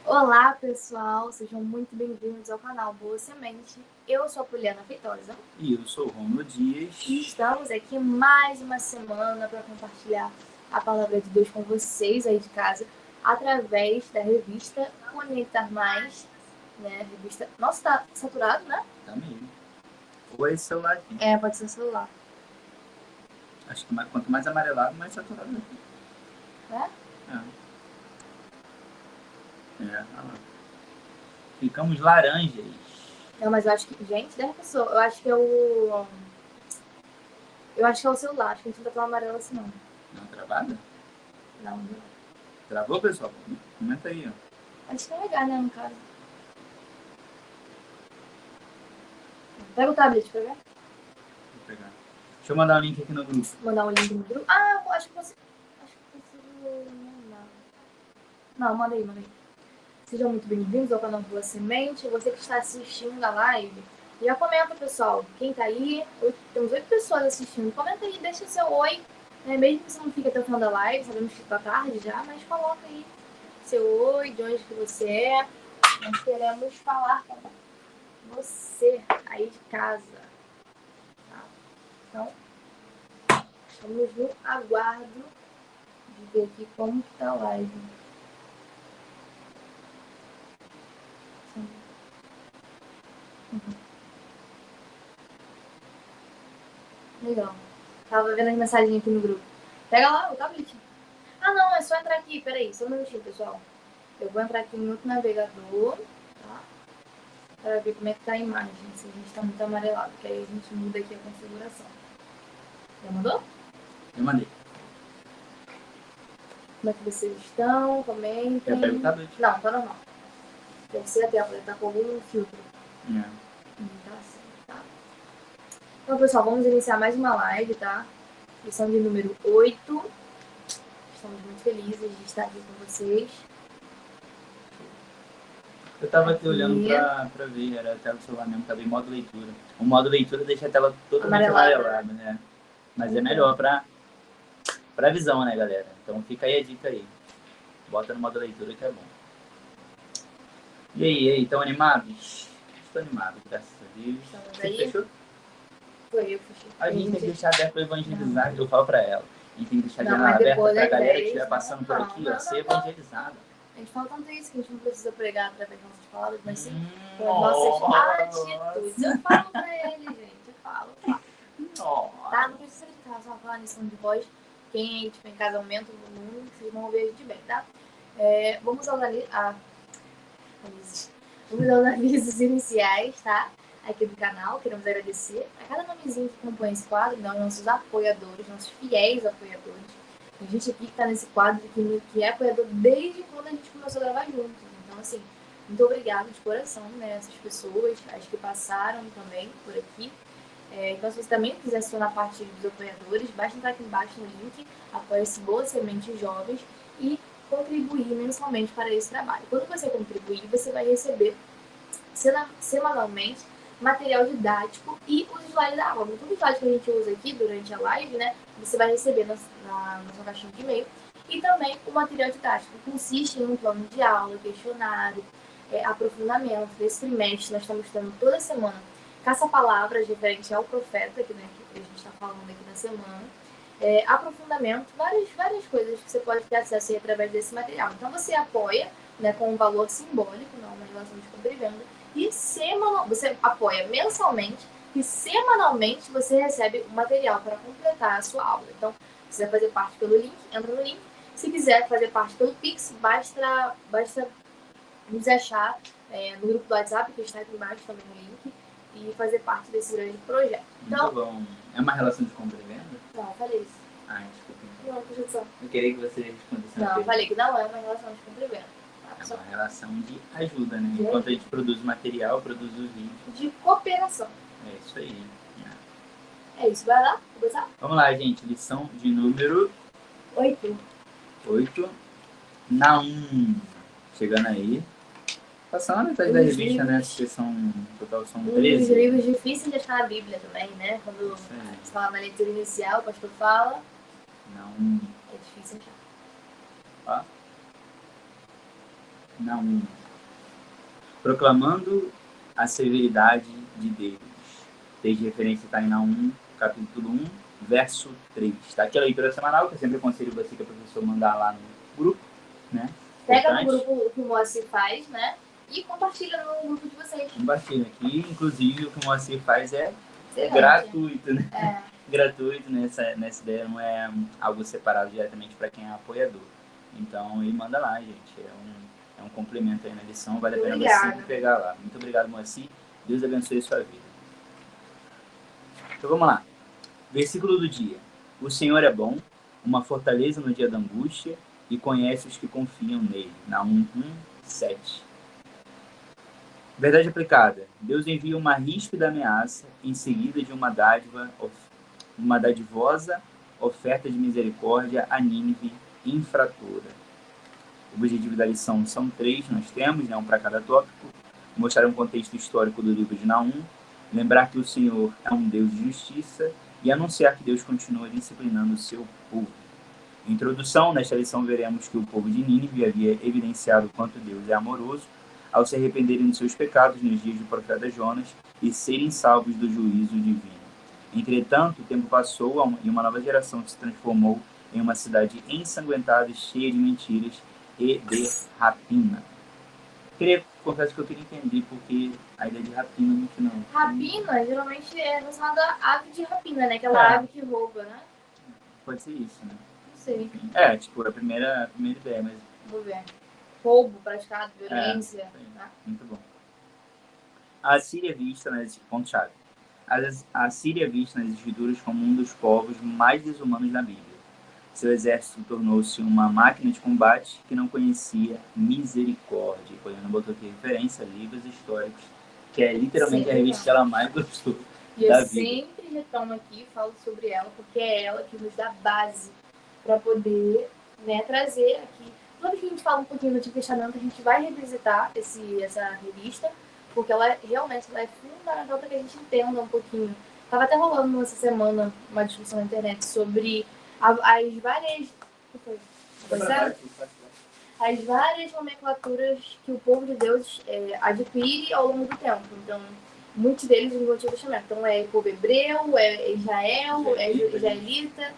Olá, pessoal! Sejam muito bem-vindos ao canal Boa Semente. Eu sou a Poliana Feitosa. E eu sou o Romulo Dias. E estamos aqui mais uma semana para compartilhar a palavra de Deus com vocês aí de casa, através da revista Conectar Mais, né? Revista... Nossa, tá saturado, né? Tá mesmo. Ou é esse celular aqui. É, pode ser o celular. Acho que quanto mais amarelado, mais saturado aqui. É? Olha lá. Ficamos laranjas. Não, mas eu acho que... Gente, 10 pessoas. Eu acho que é o... celular. Acho que a gente não tá tão amarelo assim, não. Não, travada? Não. Travou, pessoal? Comenta aí, ó. Acho que é legal, né, no caso. Pega o tablet pra ver. Vou pegar. Deixa eu mandar o link aqui no grupo. Mandar um link no grupo. Ah, eu acho que você... Não, manda aí. Sejam muito bem-vindos ao canal Boa Semente. Você que está assistindo a live, já comenta, pessoal. Quem tá aí, temos 8 pessoas assistindo. Comenta aí, deixa seu oi. Né? Mesmo que você não fique até o final da live, sabemos que tá tarde já, mas coloca aí seu oi, de onde que você é. Nós queremos falar com você aí de casa. Tá? Então, estamos no aguardo de ver aqui como que tá a live. Legal. Tava vendo as mensagens aqui no grupo. Pega lá o tablet. Ah, não, é só entrar aqui. Peraí, só um minutinho, pessoal. Eu vou entrar aqui em outro navegador, tá? Para ver como é que tá a imagem. Se a gente tá muito amarelado, que aí a gente muda aqui a configuração. Já mandou? Eu mandei. Como é que vocês estão? Comentem. Quer pegar o tablet? Não, tá normal. Deve ser a tela, ele tá com algum filtro. Tá assim, tá? Então, pessoal, vamos iniciar mais uma live, tá? Lição de número 8. Estamos muito felizes de estar aqui com vocês. Eu tava aqui olhando pra ver, era a tela do celular mesmo, tava em modo leitura. O modo leitura deixa a tela totalmente amarelada, né? Mas é melhor pra visão, né, galera? Então fica aí a dica aí. Bota no modo leitura que é bom. E aí, estão animados? Estou animado, graças a Deus. Você fechou? Foi, eu fechei. A gente tem que deixar aberto para evangelizar, eu falo pra ela. A gente tem que deixar aberto pra galera que estiver passando por aqui, ó, ser evangelizada. A gente fala tanto isso que a gente não precisa pregar através das nossas palavras, mas sim com as nossas atitudes. Eu falo pra ele, gente, eu falo. Tá? Não precisa gritar, só falar em som de voz. Quem aí tipo, em casa aumenta o volume, vocês vão ouvir a gente bem, tá? Vamos aos avisos iniciais, tá? Aqui do canal, queremos agradecer a cada nomezinho que compõe esse quadro, né? Os nossos apoiadores, nossos fiéis apoiadores. A gente aqui que tá nesse quadro que é apoiador desde quando a gente começou a gravar juntos. Então, assim, muito obrigada de coração, né? Essas pessoas, as que passaram também por aqui. Então, se você também quiser se tornar parte dos apoiadores, basta entrar aqui embaixo no link, apoia-se Boa Semente Jovens e contribuir mensalmente para esse trabalho. Quando você contribuir, você vai receber semanalmente material didático e os slides da aula. Todo slide que a gente usa aqui durante a live, né, você vai receber na sua caixinha de e-mail. E também o material didático consiste em um plano de aula, questionário, aprofundamento. Nesse trimestre nós estamos tendo toda semana caça-palavras referente ao profeta, que, né, que a gente está falando aqui na semana. Aprofundamento, várias coisas que você pode ter acesso aí através desse material. Então você apoia, né, com um valor simbólico, não uma relação de compra e venda, e você apoia mensalmente e semanalmente você recebe o material para completar a sua aula. Então, se quiser fazer parte pelo link, entra no link. Se quiser fazer parte pelo Pix, basta nos achar no grupo do WhatsApp, que está aqui embaixo também no link, e fazer parte desse grande projeto. Então, muito bom. É uma relação de compra e venda? Não, falei isso. Desculpa. Não, presta atenção. Eu queria que você respondesse. Não, falei que não é uma relação de compra e venda. É uma relação de ajuda, né? Enquanto a gente produz material, produz os vídeos. De cooperação. É isso aí. É isso, vai lá, começar? Vamos lá, gente. Lição de número 8. Naum. Chegando aí. Passando a metade da revista, né? Porque total são 13. Os livros difíceis de achar na Bíblia também, né? Quando você fala na leitura inicial, o pastor fala. Não. É difícil achar. Não. proclamando a severidade de Deus. Desde referência está em Naum, capítulo 1, verso 3. Tá aqui a leitura semanal, que eu sempre aconselho você que é professor mandar lá no grupo, né? Pega no grupo que o Moacir faz, né? E compartilha no grupo de vocês. Compartilha aqui, inclusive o que o Moacir faz é gratuito, né? Gratuito nessa ideia, não é algo separado diretamente para quem é apoiador. Então, ele manda lá, gente. É um complemento aí na lição, vale a pena você sempre pegar lá. Muito obrigado, Moacir. Deus abençoe a sua vida. Então, vamos lá. Versículo do dia. O Senhor é bom, uma fortaleza no dia da angústia, e conhece os que confiam nele. Naum 1:7. Verdade aplicada. Deus envia uma ríspida ameaça em seguida de uma dadivosa oferta de misericórdia a Nínive infratora. O objetivo da lição são 3, nós temos, um para cada tópico. Mostrar um contexto histórico do livro de Naum, lembrar que o Senhor é um Deus de justiça e anunciar que Deus continua disciplinando o seu povo. Em introdução, nesta lição veremos que o povo de Nínive havia evidenciado quanto Deus é amoroso ao se arrependerem dos seus pecados nos dias do profeta Jonas e serem salvos do juízo divino. Entretanto, o tempo passou e uma nova geração se transformou em uma cidade ensanguentada e cheia de mentiras e de rapina. Confesso que eu queria entender porque a ideia de rapina muito não. Rapina geralmente é relacionada à ave de rapina, né? Aquela ave que rouba, né? Pode ser isso, né? Não sei. Tipo, a primeira ideia, mas... Vou ver. Roubo praticado, violência. Tá? Muito bom. A Síria vista ponto-chave. A Síria vista nas escrituras como um dos povos mais desumanos da Bíblia. Seu exército tornou-se uma máquina de combate que não conhecia misericórdia. O Poliana botou aqui referência a livros históricos, que é literalmente a revista que ela mais gostou da vida. Eu sempre retomo aqui e falo sobre ela, porque é ela que nos dá base para poder, né, trazer aqui. Toda vez que a gente fala um pouquinho do Antigo Testamento, a gente vai revisitar essa revista, porque ela realmente é fundamental para que a gente entenda um pouquinho. Estava até rolando essa semana uma discussão na internet sobre as várias... As várias nomenclaturas que o povo de Deus adquire ao longo do tempo. Então, muitos deles no Antigo Testamento. Então, é povo hebreu, é Israel, é israelita,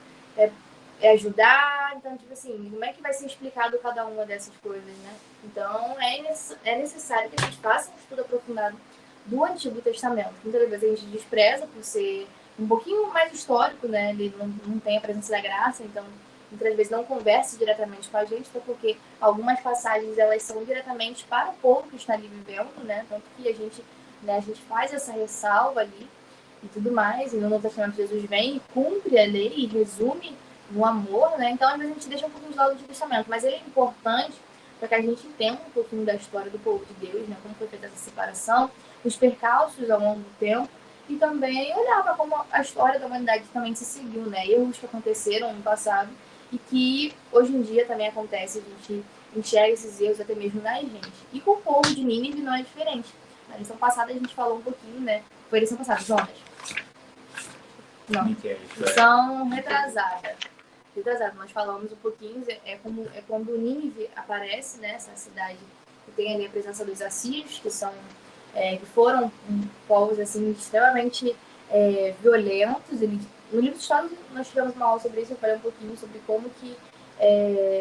é Judá. Então, tipo assim, como é que vai ser explicado cada uma dessas coisas, né? Então, é necessário que a gente faça um estudo aprofundado do Antigo Testamento. Muitas vezes a gente despreza por ser um pouquinho mais histórico, né? Ele não tem a presença da graça, então muitas vezes não conversa diretamente com a gente, até porque algumas passagens elas são diretamente para o povo que está ali vivendo, né? Tanto que a gente faz essa ressalva ali e tudo mais, e no Novo Testamento Jesus vem e cumpre a lei e resume no amor, né? Então, às vezes a gente deixa um pouquinho de lado do Antigo Testamento, mas ele é importante para que a gente entenda um pouquinho da história do povo de Deus, né? Como foi feita essa separação, os percalços ao longo do tempo, e também olhar para como a história da humanidade também se seguiu, né? Erros que aconteceram no passado e que hoje em dia também acontece, a gente enxerga esses erros até mesmo na gente. E com o povo de Nínive não é diferente. Na lição passada a gente falou um pouquinho, né? Foi a lição passada, Jonas? Não. Lição retrasada. Nós falamos um pouquinho, quando Nínive aparece, né? Essa cidade que tem ali a presença dos assírios, que foram povos assim, extremamente violentos. No livro de História nós tivemos uma aula sobre isso, eu falei um pouquinho sobre como que...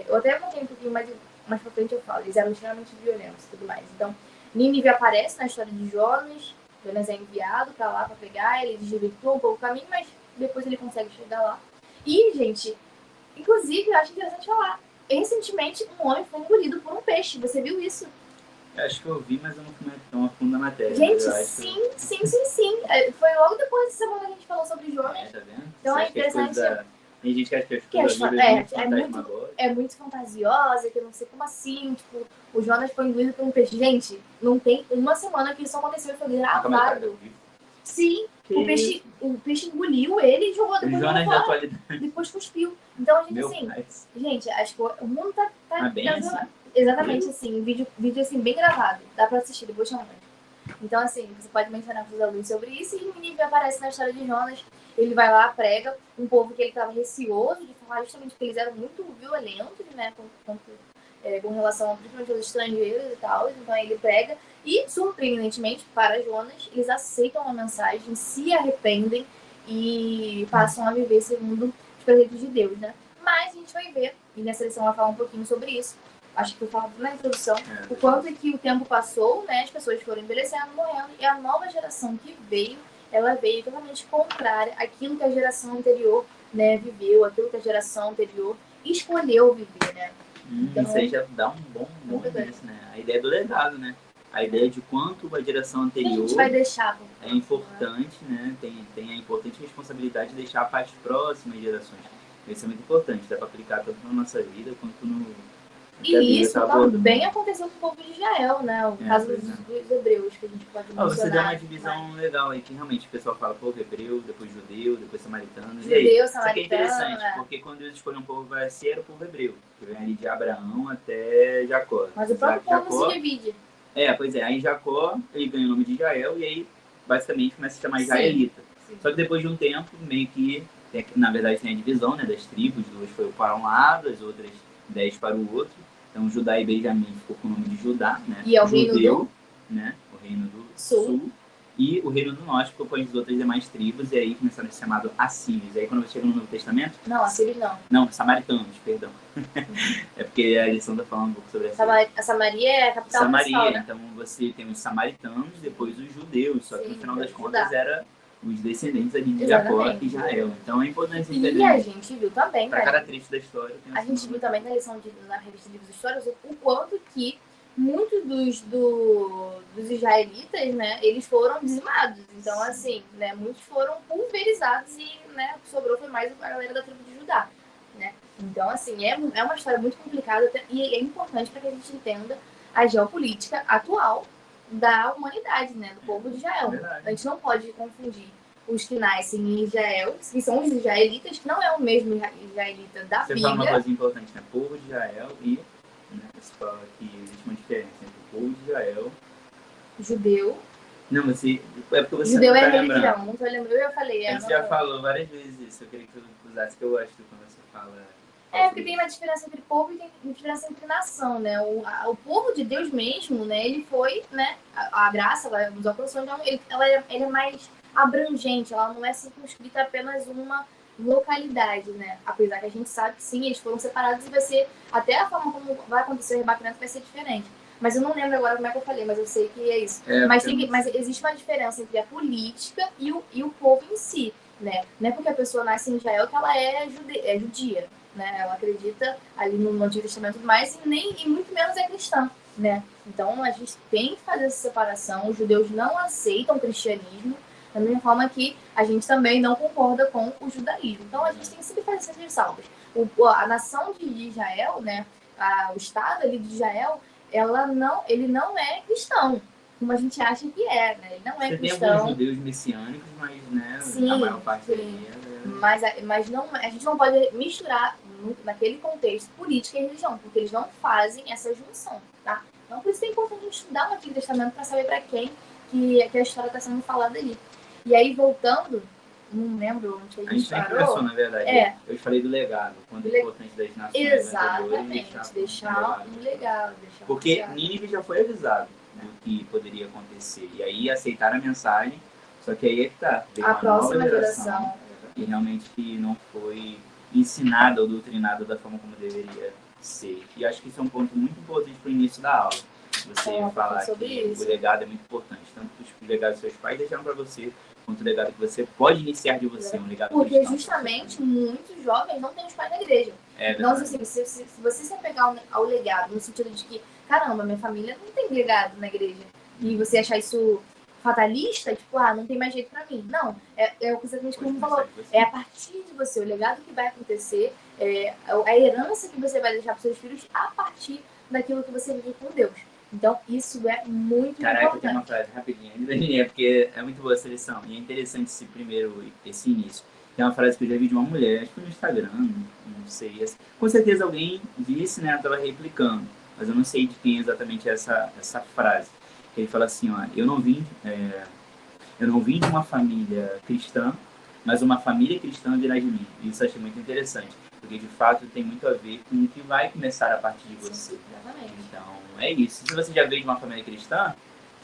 eu até contei um pouquinho mais pra frente eu falo, eles eram extremamente violentos e tudo mais. Então, Nínive aparece na história de Jonas é enviado pra lá pra pegar, ele desvirtua um pouco o caminho, mas depois ele consegue chegar lá. E, gente, inclusive, eu acho interessante falar, recentemente um homem foi engolido por um peixe, você viu isso? Eu acho que eu vi, mas eu não fui tão a fundo na matéria. Gente, sim. Foi logo depois dessa semana que a gente falou sobre Jonas. Tá vendo? Então é interessante. Tem gente que acha que é muito fantasiosa, que eu não sei como assim. Tipo, o Jonas foi engolido por um peixe. Gente, não tem uma semana que isso aconteceu e foi gravado. Sim, o peixe engoliu ele e jogou depois Jonas da atualidade. Depois cuspiu. Então, gente, acho que o mundo tá bem assim. exatamente assim, vídeo assim, bem gravado. Dá pra assistir, depois chamar. Então, assim, você pode mencionar com os alunos sobre isso, e Nínive aparece na história de Jonas. Ele vai lá, prega um povo que ele estava receoso de falar, justamente porque eles eram muito violentos, né, com relação principalmente aos estrangeiros e tal. Então ele prega e, surpreendentemente para Jonas, eles aceitam a mensagem, se arrependem e passam a viver segundo os preceitos de Deus, né? Mas a gente vai ver, e nessa lição vai falar um pouquinho sobre isso, acho que eu falo na introdução, o quanto que o tempo passou, né? As pessoas foram envelhecendo, morrendo, e a nova geração que veio, ela veio totalmente contrária àquilo que a geração anterior, né, viveu, aquilo que a geração anterior escolheu viver, né? Então, isso aí já dá um bom início, né? A ideia do legado, né? A ideia de quanto a geração anterior a gente vai deixar, é importante, né? Tem a importante responsabilidade de deixar para as próximas gerações. Isso é muito importante, dá para aplicar tanto na nossa vida quanto no... E isso também aconteceu com o povo de Israel, né? O caso dos hebreus, que a gente pode mencionar. Você deu uma divisão legal aí, que realmente o pessoal fala povo hebreu, depois judeu, depois samaritano. Judeu, samaritano. Isso aqui é interessante, porque quando Deus escolheu um povo para ser, era o povo hebreu, que vem ali de Abraão até Jacó. Mas o próprio povo não se divide. Pois é, aí Jacó, ele ganha o nome de Israel, e aí, basicamente, começa a se chamar israelita. Sim. Só que depois de um tempo, meio que, na verdade, tem a divisão, né, das tribos, duas foram para um lado, as outras 10 para o outro. Então, Judá e Benjamim ficou com o nome de Judá, né? E é o reino né? O reino do sul. E o reino do norte ficou com as outras demais tribos, e aí começaram a ser chamados assírios. E aí, quando você chega no Novo Testamento... Não, assírios não. Não, samaritanos, perdão. É porque a lição está falando um pouco sobre a Samaria é a capital Samaria, né? Então você tem os samaritanos, depois os judeus, só que no final das contas era os descendentes ali de Jacó e Israel. Então é importante entender. E a gente viu também, para cada trecho da história. A gente viu também na lição na revista de livros históricos o quanto que muitos dos israelitas, né, eles foram dizimados. Então, assim, né, muitos foram pulverizados e, né, o que sobrou foi mais a galera da tribo de Judá, né? Então, assim, é uma história muito complicada e é importante para que a gente entenda a geopolítica atual da humanidade, né, do povo de Israel. A gente não pode confundir os que nascem em Israel, que são os israelitas, que não é o mesmo israelita da Bíblia. Você fala uma coisa importante, né? Povo de Israel e... Né, você fala que existe uma diferença entre o povo de Israel... Judeu. Não, mas é porque você judeu não tá é lembrando. Religião, não tô lembrando. Eu falei. Você já falou várias vezes isso. Eu queria que você usasse, que eu gosto quando você fala... porque tem uma diferença entre povo e tem uma diferença entre nação, né? O povo de Deus mesmo, né? Ele foi, né? A graça, ela nos alcançou, então ele é mais abrangente, ela não é circunscrita a apenas uma localidade, né? Apesar que a gente sabe que sim, eles foram separados e vai ser, até a forma como vai acontecer o rebatimento vai ser diferente. Mas eu não lembro agora como é que eu falei, mas eu sei que é isso. Mas existe uma diferença entre a política e o povo em si, né? Não é porque a pessoa nasce em Israel que ela é judia, né? Ela acredita ali no Antigo Testamento e tudo mais, e muito menos é cristã, né? Então a gente tem que fazer essa separação. Os judeus não aceitam o cristianismo, da mesma forma que a gente também não concorda com o judaísmo. Então a gente tem que sempre fazer essas ressalvas. A nação de Israel, né? O Estado ali de Israel, ele não é cristão, como a gente acha que é, né? Ele não é cristão. Tem alguns judeus messiânicos, mas, né, sim, a maior parte mas não, a gente não pode misturar naquele contexto política e religião, porque eles não fazem essa junção, tá? Então por isso é importante a gente estudar o Antigo Testamento para saber para quem que a história está sendo falada ali. E aí, voltando, não lembro onde a gente parou. Começou, na verdade. Eu falei do legado, quando é importante das nações. Exatamente, deixar um legado. Porque Nínive já foi avisado do que poderia acontecer. E aí aceitaram a mensagem, só que aí é que tá. A próxima geração. E realmente não foi ensinada ou doutrinada da forma como deveria ser. E acho que isso é um ponto muito importante para o início da aula. Você falar que o legado é muito importante. Tanto o legado que seus pais deixaram para você, quanto o legado que você pode iniciar de você. Um legado porque justamente muitos jovens não têm os pais na igreja. Então, assim, se você se apegar ao legado, no sentido de que, caramba, minha família não tem legado na igreja, e você achar isso fatalista, tipo, não tem mais jeito pra mim. Não, é o que você mesmo falou. É a partir de você, o legado que vai acontecer, a herança que você vai deixar para seus filhos a partir daquilo que você vive com Deus. Então, isso é muito importante. Tem uma frase rapidinha, porque é muito boa essa lição. E é interessante esse início. Tem uma frase que eu já vi de uma mulher, acho que no Instagram, não sei. Com certeza alguém disse, né? Ela estava replicando. Mas eu não sei de quem exatamente é essa frase. que ele fala assim, ó, eu não vim de uma família cristã, mas uma família cristã virá de mim. Isso eu achei muito interessante, porque de fato tem muito a ver com o que vai começar a partir de você. Sim, exatamente. Então, é isso. Se você já veio de uma família cristã,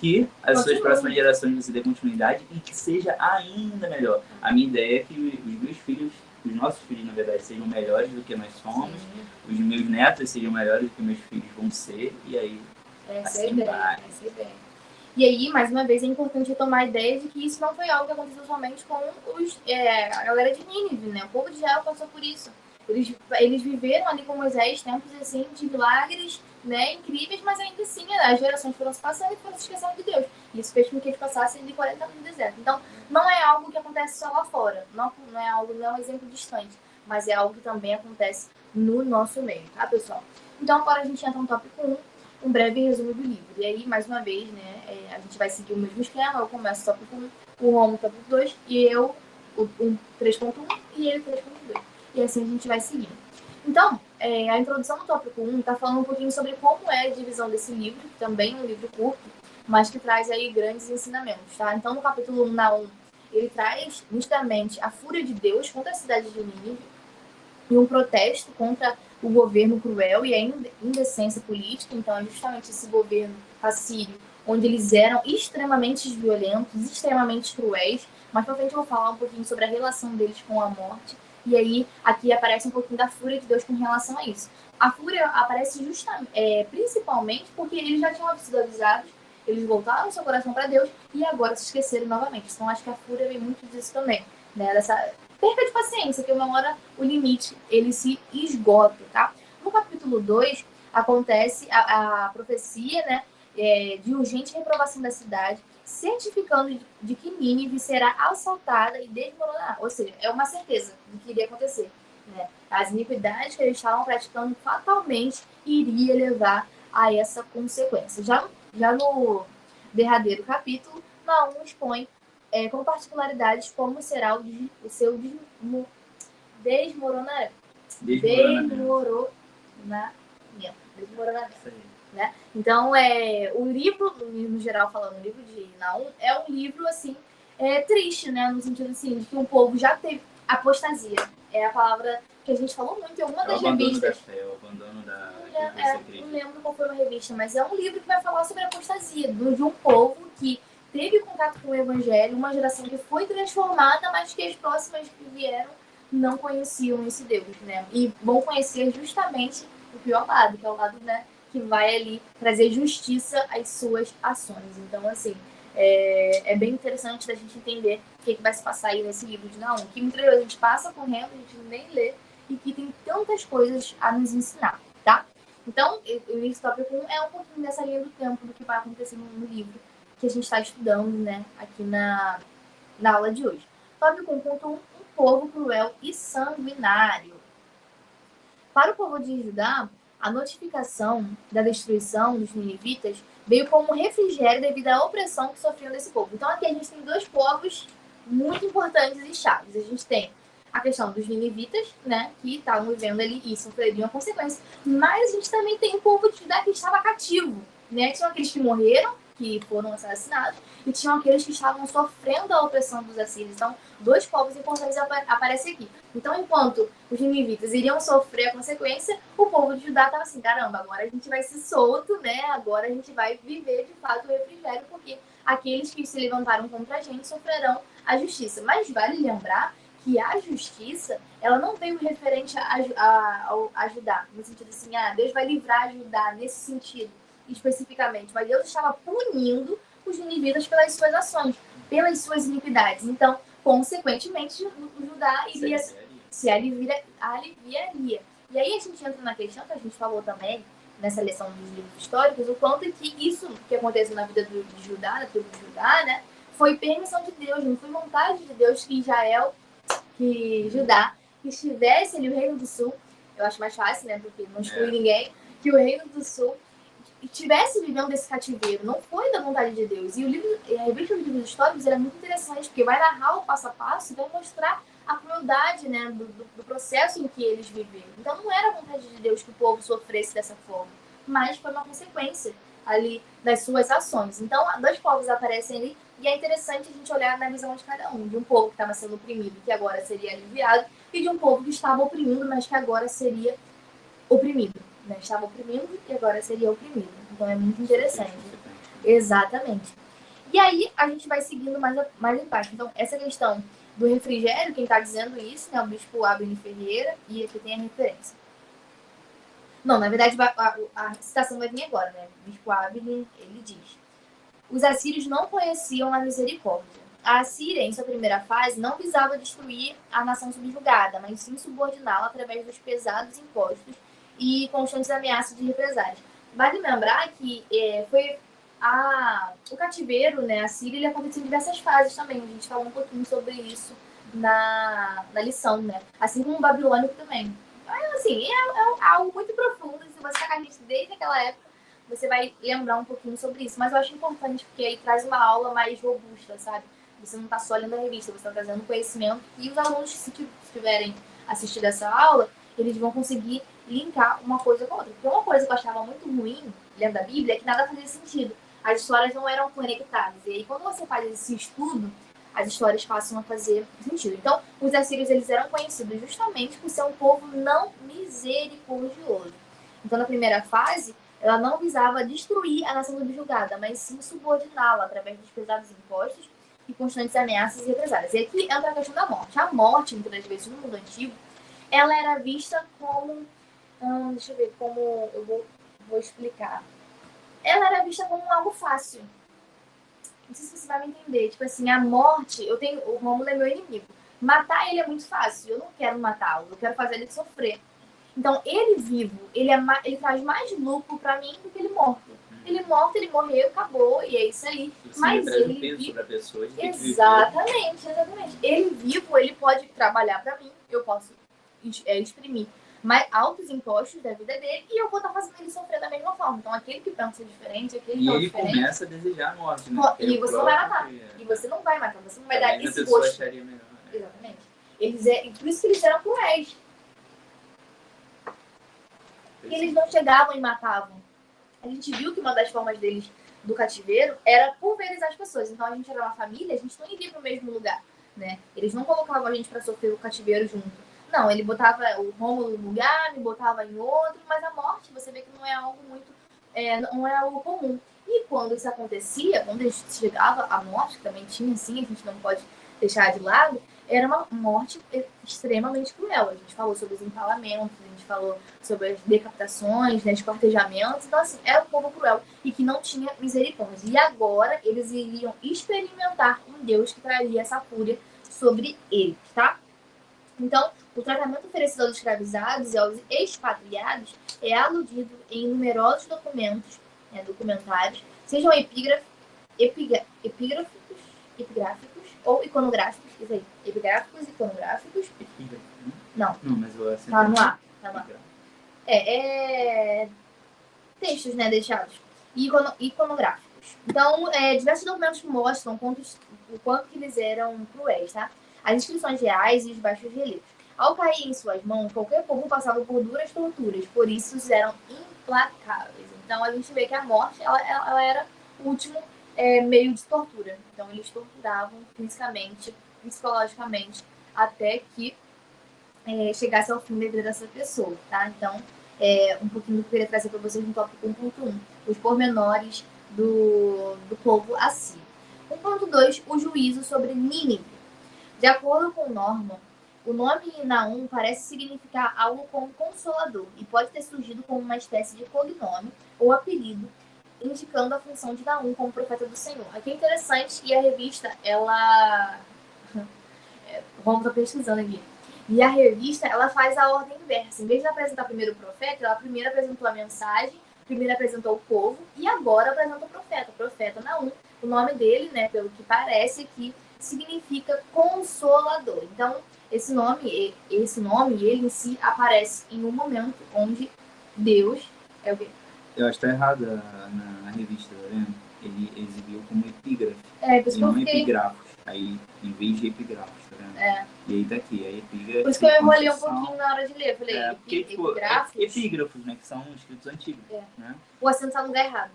que as suas próximas gerações você dê continuidade e que seja ainda melhor. A minha ideia é que os meus filhos, os nossos filhos, na verdade, sejam melhores do que nós somos, os meus netos sejam melhores do que meus filhos vão ser, e aí assim vai. E aí, mais uma vez, é importante retomar a ideia de que isso não foi algo que aconteceu somente com a galera de Nínive, né? O povo de Israel passou por isso. Eles viveram ali com Moisés tempos assim de milagres, né, incríveis, mas ainda assim as gerações foram se passando e foram se esquecendo de Deus. E isso fez com que eles passassem de 40 anos no deserto. Então, não é algo que acontece só lá fora, não é um exemplo distante, mas é algo que também acontece no nosso meio, tá, pessoal? Então, agora a gente entra no tópico 1, um breve resumo do livro. E aí, mais uma vez, né, a gente vai seguir o mesmo esquema. Eu começo o tópico 1, o Romo o tópico 2, e eu o 3.1 e ele 3.2. E assim a gente vai seguindo. Então, a introdução do tópico 1 está falando um pouquinho sobre como é a divisão desse livro, que também é um livro curto, mas que traz aí grandes ensinamentos, tá? Então, no capítulo 1, Naum, ele traz nitidamente a fúria de Deus contra a cidade de Nínive e um protesto contra o governo cruel e a indecência política. Então, é justamente esse governo assírio, onde eles eram extremamente violentos, extremamente cruéis. Mais pra frente eu vou falar um pouquinho sobre a relação deles com a morte. E aí, aqui aparece um pouquinho da fúria de Deus com relação a isso. A fúria aparece principalmente porque eles já tinham sido avisados, eles voltaram seu coração para Deus e agora se esqueceram novamente. Então, acho que a fúria vem muito disso também, né? Dessa perca de paciência, que uma hora o limite ele se esgota, tá? No capítulo 2, acontece a profecia, né, de urgente reprovação da cidade, certificando de que Nínive será assaltada e desmoronará. Ou seja, é uma certeza do que iria acontecer, né? As iniquidades que eles estavam praticando fatalmente iria levar a essa consequência. Já no derradeiro capítulo, Naum expõe com particularidades como será o seu desmoronamento. Né? Então, o livro, no geral falando, o livro de Naum é um livro assim triste, né? No sentido assim, de que um povo já teve apostasia. É a palavra que a gente falou muito em alguma das revistas. O abandono da não lembro qual foi uma revista, mas é um livro que vai falar sobre a apostasia de um povo que teve contato com o evangelho, uma geração que foi transformada, mas que as próximas que vieram não conheciam esse Deus, né? E vão conhecer justamente o pior lado, que é o lado, né, que vai ali trazer justiça às suas ações. Então, assim, é bem interessante da gente entender o que vai se passar aí nesse livro de Naum, que muitas vezes a gente passa correndo, a gente nem lê, e que tem tantas coisas a nos ensinar, tá? Então, esse tópico 1 é um pouquinho dessa linha do tempo, do que vai acontecer no livro que a gente está estudando, né, aqui na aula de hoje. Tópico 1 conta um povo cruel e sanguinário. Para o povo de Judá, a notificação da destruição dos ninivitas veio como um refrigério devido à opressão que sofriam desse povo. Então aqui a gente tem dois povos muito importantes e chaves. A gente tem a questão dos ninivitas, né, que estavam vivendo ali e sofreriam a consequência. Mas a gente também tem o povo de Judá que estava cativo, né, que são aqueles que morreram, que foram assassinados, e tinham aqueles que estavam sofrendo a opressão dos assírios. Então, dois povos importantes aparecem aqui. Então, enquanto os ninivitas iriam sofrer a consequência, o povo de Judá estava assim, caramba, agora a gente vai ser solto, né? Agora a gente vai viver, de fato, o refrigério, porque aqueles que se levantaram contra a gente sofrerão a justiça. Mas vale lembrar que a justiça, ela não veio referente a Judá, no sentido assim, Deus vai livrar Judá nesse sentido, especificamente, mas Deus estava punindo os ninivitas pelas suas ações, pelas suas iniquidades. Então, consequentemente, o Judá iria se aliviaria. E aí a gente entra na questão que a gente falou também nessa lição dos livros históricos, o quanto que isso que aconteceu na vida de Judá, da tribo de Judá, né, foi permissão de Deus, não foi vontade de Deus que Judá estivesse ali, o Reino do Sul, eu acho mais fácil, né, porque não exclui ninguém, que o Reino do Sul estivesse vivendo esse cativeiro, não foi da vontade de Deus. E a revista dos livros históricos é muito interessante, porque vai narrar o passo a passo e vai mostrar a crueldade, né, do processo em que eles viveram. Então não era a vontade de Deus que o povo sofresse dessa forma, mas foi uma consequência ali das suas ações. Então, dois povos aparecem ali e é interessante a gente olhar na visão de cada um. De um povo que estava sendo oprimido, que agora seria aliviado, e de um povo que estava oprimindo, mas que agora seria oprimido. Né? Estava oprimindo e agora seria oprimido. Então, é muito interessante. Exatamente. E aí, a gente vai seguindo mais embaixo. Então, essa questão do refrigério, quem está dizendo isso, né, o bispo Abner Ferreira, e aqui tem a referência. Não, na verdade, a citação vai vir agora, né? O bispo Abner, ele diz: os assírios não conheciam a misericórdia. A Assíria, em sua primeira fase, não visava destruir a nação subjugada, mas sim subordiná-la através dos pesados impostos e constantes ameaças de represálias. Vale lembrar que foi o cativeiro, né, a Síria, ele aconteceu em diversas fases também. A gente falou um pouquinho sobre isso na lição, né? Assim como o babilônico também. Mas, assim, é algo muito profundo. Se você está com a gente desde aquela época, você vai lembrar um pouquinho sobre isso. Mas eu acho importante, porque aí traz uma aula mais robusta, sabe? Você não está só lendo a revista, você está trazendo conhecimento. E os alunos, se tiverem assistido essa aula, eles vão conseguir linkar uma coisa com a outra. Porque uma coisa que eu achava muito ruim, lendo a Bíblia, é que nada fazia sentido. As histórias não eram conectadas. E aí, quando você faz esse estudo, as histórias passam a fazer sentido. Então, os assírios, eles eram conhecidos justamente por ser um povo não misericordioso. Então, na primeira fase, ela não visava destruir a nação subjugada, mas sim subordiná-la através dos pesados impostos e constantes ameaças e represálias. E aqui entra a questão da morte. A morte, muitas vezes, no mundo antigo, ela era vista como... deixa eu ver como eu vou explicar. Ela era vista como algo fácil. Não sei se você vai me entender. Tipo assim, a morte... O Rômulo é meu inimigo. Matar ele é muito fácil. Eu não quero matá-lo. Eu quero fazer ele sofrer. Então, ele vivo, ele traz mais lucro pra mim do que ele morto. Ele morto, ele morreu, acabou, e é isso aí. Mas ele peso pra pessoa, exatamente. Ele vivo, ele pode trabalhar pra mim. Eu posso exprimir altos impostos da vida dele e eu vou estar fazendo ele sofrer da mesma forma. Então, aquele que pensa diferente, aquele que é diferente... E ele começa a desejar a morte, né? E você não vai matar. E você não vai matar. Você não vai dar esse gosto. Acharia melhor, né? Exatamente. Por isso que eles eram cruéis. Porque eles não chegavam e matavam. A gente viu que uma das formas deles do cativeiro era pulverizar as pessoas. Então, a gente era uma família, a gente não iria para o mesmo lugar, né? Eles não colocavam a gente para sofrer o cativeiro junto. Não, ele botava o Rômulo no lugar, me botava em outro, mas a morte, você vê que não é algo muito... não é algo comum. E quando isso acontecia, quando chegava a morte, que também tinha, assim, a gente não pode deixar de lado, era uma morte extremamente cruel. A gente falou sobre os empalamentos, a gente falou sobre as decapitações, né, esquartejamentos. Então, assim, era um povo cruel e que não tinha misericórdia. E agora eles iriam experimentar um Deus que traria essa fúria sobre eles, tá? Então, o tratamento oferecido aos escravizados e aos expatriados é aludido em numerosos documentários, sejam epigráficos ou iconográficos, isso aí, epigráficos, iconográficos. Não, mas eu tá no ar. Textos, né, deixados, iconográficos. Então, diversos documentos mostram o quanto que eles eram cruéis, tá? As inscrições reais e os baixos relevos. Ao cair em suas mãos, qualquer povo passava por duras torturas, por isso eles eram implacáveis. Então, a gente vê que a morte, ela era o último meio de tortura. Então, eles torturavam fisicamente, psicologicamente, até que chegasse ao fim da vida dessa pessoa, tá? Então, um pouquinho do que eu queria trazer para vocês no tópico 1.1, os pormenores do povo assírio. 1.2, o juízo sobre Nínive. De acordo com Norman, o nome Naum parece significar algo como consolador e pode ter surgido como uma espécie de cognome ou apelido, indicando a função de Naum como profeta do Senhor. Aqui é interessante e a revista, ela... Vamos estar pesquisando aqui. E a revista, ela faz a ordem inversa. Em vez de apresentar primeiro o profeta, ela primeiro apresentou a mensagem, primeiro apresentou o povo e agora apresenta o profeta Naum. O nome dele, né, pelo que parece aqui, significa consolador. Então, esse nome, ele em si aparece em um momento onde Deus Eu acho que tá errado na revista, tá vendo? Ele exibiu como epígrafe. Por isso e que eu não fiquei... epigrafos. Aí, em vez de epigrafos, tá vendo? E aí tá aqui, a epígrafe. Por isso que eu enrolei um pouquinho na hora de ler. Eu falei, porque, tipo, epígrafos. Epígrafos, né? Que são escritos antigos. Né? O acento tá no lugar errado.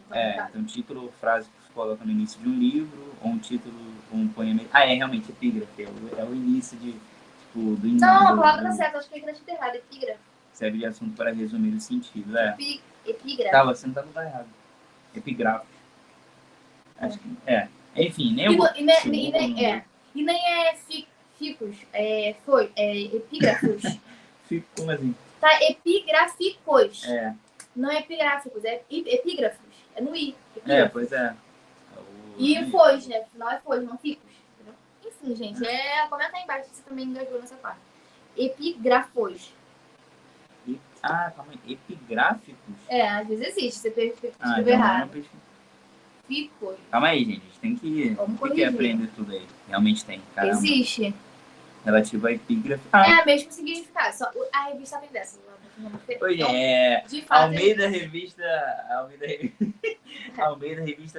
Então título ou frase que se coloca no início de um livro, ou um título, ou um poema. Realmente, epígrafe. É o início de, tipo, do início. Não, a palavra tá certa. Acho que aqui tá escrito errado. Epígrafe. Serve de assunto para resumir o sentido. Epígrafe. Tá, você não tá no lugar errado. Epígrafos. Acho que. Enfim, nem eu. E nem é ficus. Foi. Epígrafos. Como assim? Tá, epigráficos. É. Não é epigráficos, é epígrafos. É no I. Pois é. E fois, né? Afinal é fois, não ficus. Enfim, gente, comenta aí embaixo se você também engajou nessa parte. Epígrafos. Calma aí. Epigráficos? Às vezes existe, você escreveu errado. Ficos. Calma aí, gente. A gente tem que aprender tudo aí. Realmente tem. Caramba. Existe. Relativo a epígrafe. É, mesmo significado. Só a revista tem dessa. Pois de fato, Almeida Revista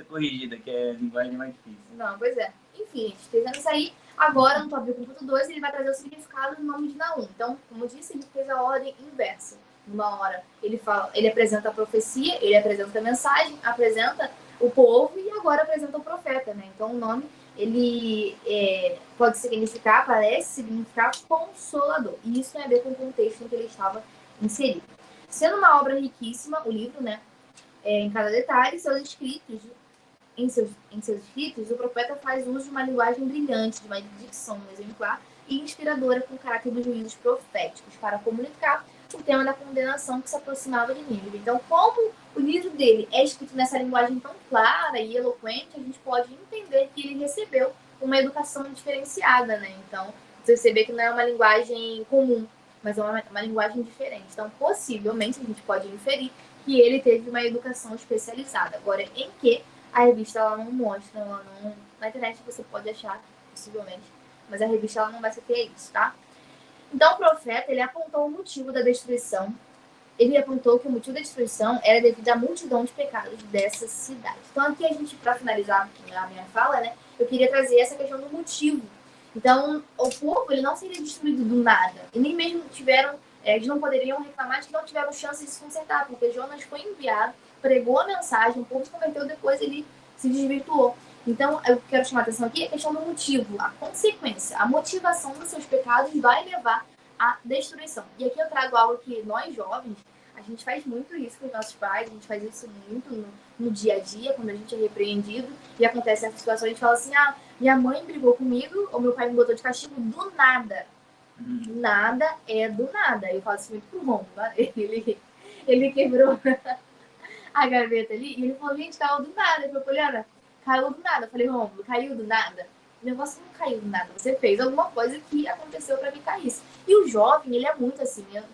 Corrigida, que é a linguagem mais difícil. Não, pois é. Enfim, gente, fazendo isso aí, agora no tópico 1.2 ele vai trazer o significado do nome de Naum. Então, como eu disse, ele fez a ordem inversa. Numa hora ele apresenta a profecia, ele apresenta a mensagem, apresenta o povo e agora apresenta o profeta, né? Então o nome ele parece significar consolador. E isso tem a ver com o contexto em que ele estava inserido. Sendo uma obra riquíssima, o livro, né? Em cada detalhe, em seus escritos, o profeta faz uso de uma linguagem brilhante, de uma dicção exemplar e inspiradora com o caráter dos juízos proféticos para comunicar o tema da condenação que se aproximava de Nínive. Então, como o livro dele é escrito nessa linguagem tão clara e eloquente, a gente pode entender que ele recebeu uma educação diferenciada, né? Então, você perceber que não é uma linguagem comum, mas é uma linguagem diferente. Então, possivelmente, a gente pode inferir que ele teve uma educação especializada. Agora, em que a revista ela não mostra, na internet você pode achar, possivelmente, mas a revista ela não vai ter isso, tá? Então, o profeta, ele apontou o motivo da destruição. Ele apontou que o motivo da destruição era devido à multidão de pecados dessa cidade. Então, aqui a gente, para finalizar a minha fala, né, eu queria trazer essa questão do motivo. Então, o povo, ele não seria destruído do nada. E nem mesmo eles não poderiam reclamar de que não tiveram chance de se consertar, porque Jonas foi enviado, pregou a mensagem, o povo se converteu, depois ele se desvirtuou. Então, eu quero chamar a atenção aqui a questão do motivo, a consequência, a motivação dos seus pecados vai levar à destruição. E aqui eu trago algo que nós jovens, a gente faz muito isso com os nossos pais, a gente faz isso muito no dia a dia, quando a gente é repreendido e acontece essa situação, a gente fala assim, minha mãe brigou comigo, ou meu pai me botou de castigo do nada. Nada é do nada. Eu falo assim muito pro Romulo, tá? Ele quebrou a gaveta ali e ele falou, gente, caiu do nada. Eu falei, Poliana, caiu do nada. Eu falei, Romulo, caiu do nada? O negócio não caiu do nada. Você fez alguma coisa que aconteceu pra que caísse. E o jovem, ele é muito assim. Eu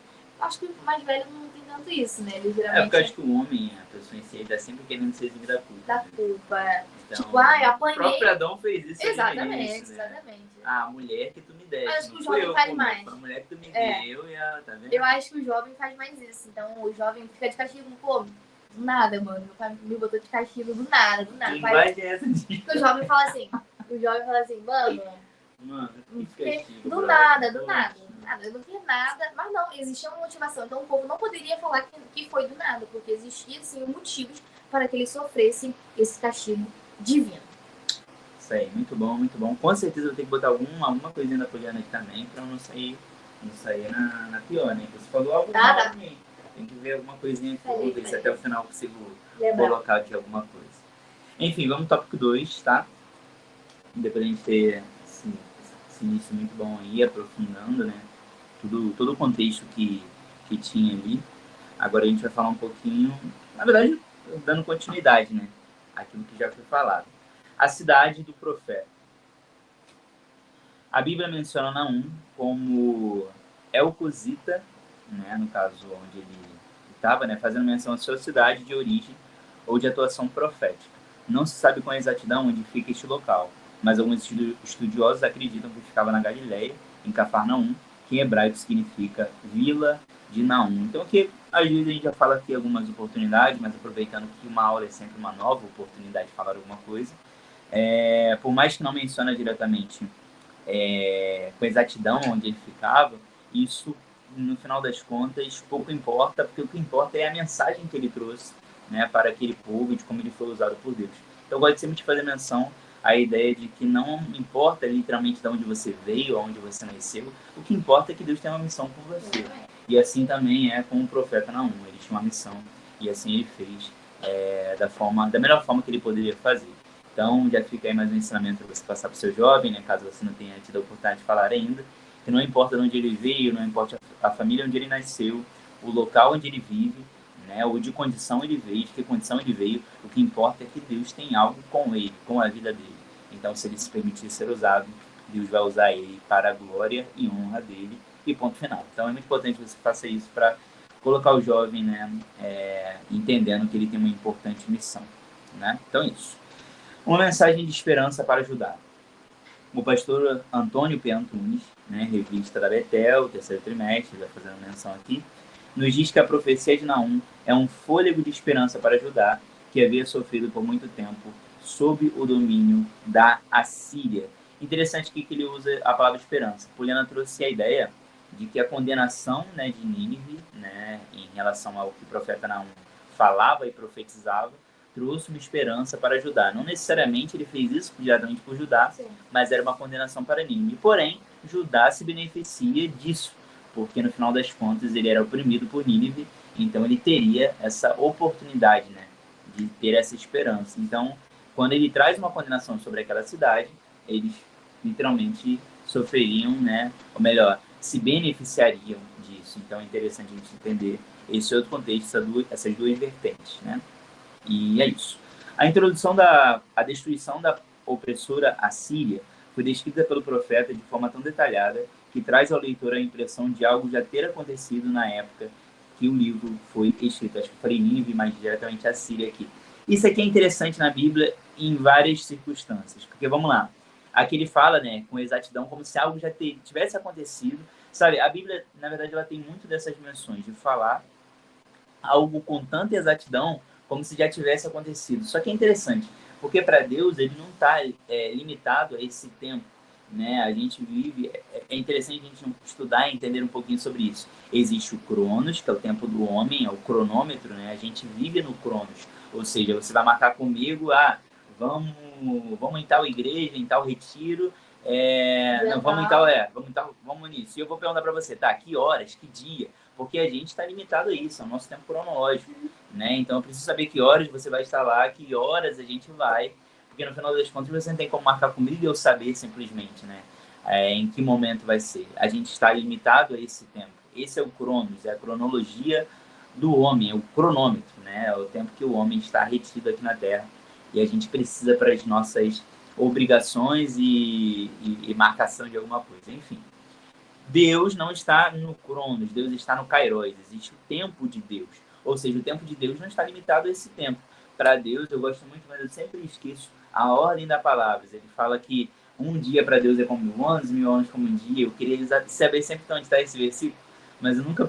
acho que o mais velho não tem tanto isso, né? Ele geralmente... porque eu acho que o homem, a pessoa em si, tá sempre querendo ser livre da culpa. Da culpa. Então, tipo, eu apanhei. O próprio Adão fez isso. Exatamente, isso, exatamente. Né? A mulher que tu me deste. Acho que o jovem faz mais. Foi a mulher que tu me deu e ela, tá vendo? Eu acho que o jovem faz mais isso. Então, o jovem fica de castigo, pô, do nada, mano. Meu pai me botou de castigo do nada. Quem vai ter essa dica? O jovem fala assim, mano, que castigo, do nada. Eu não fiz nada, mas não, existia uma motivação. Então o povo não poderia falar que foi do nada, porque existia sim motivos para que eles sofressem esse castigo divino. Isso aí, muito bom, muito bom. Com certeza eu vou ter que botar alguma coisinha da Poliana aqui também, pra eu não sair na pior, né? Você falou algo pra mim. Tem que ver alguma coisinha aqui, vou ver se até o final eu consigo colocar aqui alguma coisa. Enfim, vamos no tópico 2, tá? Depois a gente ter esse início muito bom aí, aprofundando, né? Todo o contexto que tinha ali. Agora a gente vai falar um pouquinho, na verdade, dando continuidade, né? Aquilo que já foi falado. A cidade do profeta. A Bíblia menciona Naum como Elcosita, né? No caso onde ele estava, né? Fazendo menção à sua cidade de origem ou de atuação profética. Não se sabe com exatidão onde fica este local, mas alguns estudiosos acreditam que ficava na Galileia, em Cafarnaum, que em hebraico significa Vila de Naum. Então, aqui, às vezes a gente já fala aqui algumas oportunidades, mas aproveitando que uma aula é sempre uma nova oportunidade de falar alguma coisa. Por mais que não menciona diretamente com exatidão onde ele ficava, isso, no final das contas, pouco importa, porque o que importa é a mensagem que ele trouxe, né, para aquele povo e de como ele foi usado por Deus. Então, eu gosto sempre de fazer menção à ideia de que não importa literalmente de onde você veio, onde você nasceu, o que importa é que Deus tem uma missão por você. E assim também é com o profeta Naum, ele tinha uma missão, e assim ele fez da melhor forma que ele poderia fazer. Então, já fica aí mais um ensinamento para você passar para o seu jovem, né, caso você não tenha tido a oportunidade de falar ainda, que não importa de onde ele veio, não importa a família onde ele nasceu, o local onde ele vive, né, ou de condição ele veio, de que condição ele veio, o que importa é que Deus tem algo com ele, com a vida dele. Então, se ele se permitir ser usado, Deus vai usar ele para a glória e honra dele, e ponto final. Então, é muito importante que você faça isso para colocar o jovem, né, entendendo que ele tem uma importante missão. Né? Então, é isso. Uma mensagem de esperança para ajudar. O pastor Antônio P. Antunes, né, revista da Betel, terceiro trimestre, vai fazendo menção aqui, nos diz que a profecia de Naum é um fôlego de esperança para Judá, que havia sofrido por muito tempo sob o domínio da Assíria. Interessante que ele usa a palavra esperança. Poliana trouxe a ideia de que a condenação, né, de Nínive, né, em relação ao que o profeta Naum falava e profetizava, trouxe uma esperança para Judá. Não necessariamente ele fez isso diretamente por Judá, sim, mas era uma condenação para Nínive. Porém, Judá se beneficia disso, porque no final das contas ele era oprimido por Nínive, então ele teria essa oportunidade, né, de ter essa esperança. Então, quando ele traz uma condenação sobre aquela cidade, eles literalmente sofreriam, né, ou melhor, se beneficiariam disso. Então é interessante a gente entender esse outro contexto, essas duas vertentes, né? E é isso. A introdução a destruição da opressora Assíria foi descrita pelo profeta de forma tão detalhada que traz ao leitor a impressão de algo já ter acontecido na época que o livro foi escrito. Acho que falei Nínive, mas diretamente a Síria aqui. Isso aqui é interessante na Bíblia em várias circunstâncias, porque vamos lá. Aqui ele fala, né, com exatidão, como se algo já tivesse acontecido. Sabe, a Bíblia, na verdade, ela tem muito dessas dimensões de falar algo com tanta exatidão como se já tivesse acontecido. Só que é interessante, porque para Deus ele não está limitado a esse tempo, né? A gente vive, é interessante a gente estudar e entender um pouquinho sobre isso. Existe o Cronos, que é o tempo do homem, é o cronômetro, né? A gente vive no Cronos, ou seja, você vai marcar comigo, vamos em tal igreja, em tal retiro, não, vamos nisso. E eu vou perguntar para você, tá, que horas, que dia? Porque a gente está limitado a isso, ao nosso tempo cronológico, né? Então eu preciso saber que horas você vai estar lá, que horas a gente vai, porque no final das contas você não tem como marcar comigo e eu saber simplesmente, né? Em que momento vai ser. A gente está limitado a esse tempo. Esse é o Cronos, é a cronologia do homem, é o cronômetro, né? É o tempo que o homem está retido aqui na Terra e a gente precisa para as nossas obrigações e marcação de alguma coisa, enfim. Deus não está no Cronos, Deus está no Kairos, existe o tempo de Deus. Ou seja, o tempo de Deus não está limitado a esse tempo. Para Deus, eu gosto muito, mas eu sempre esqueço a ordem da palavra. Ele fala que um dia para Deus é como 1000 anos, 1000 anos como um dia. Eu queria saber sempre onde está esse versículo, mas eu nunca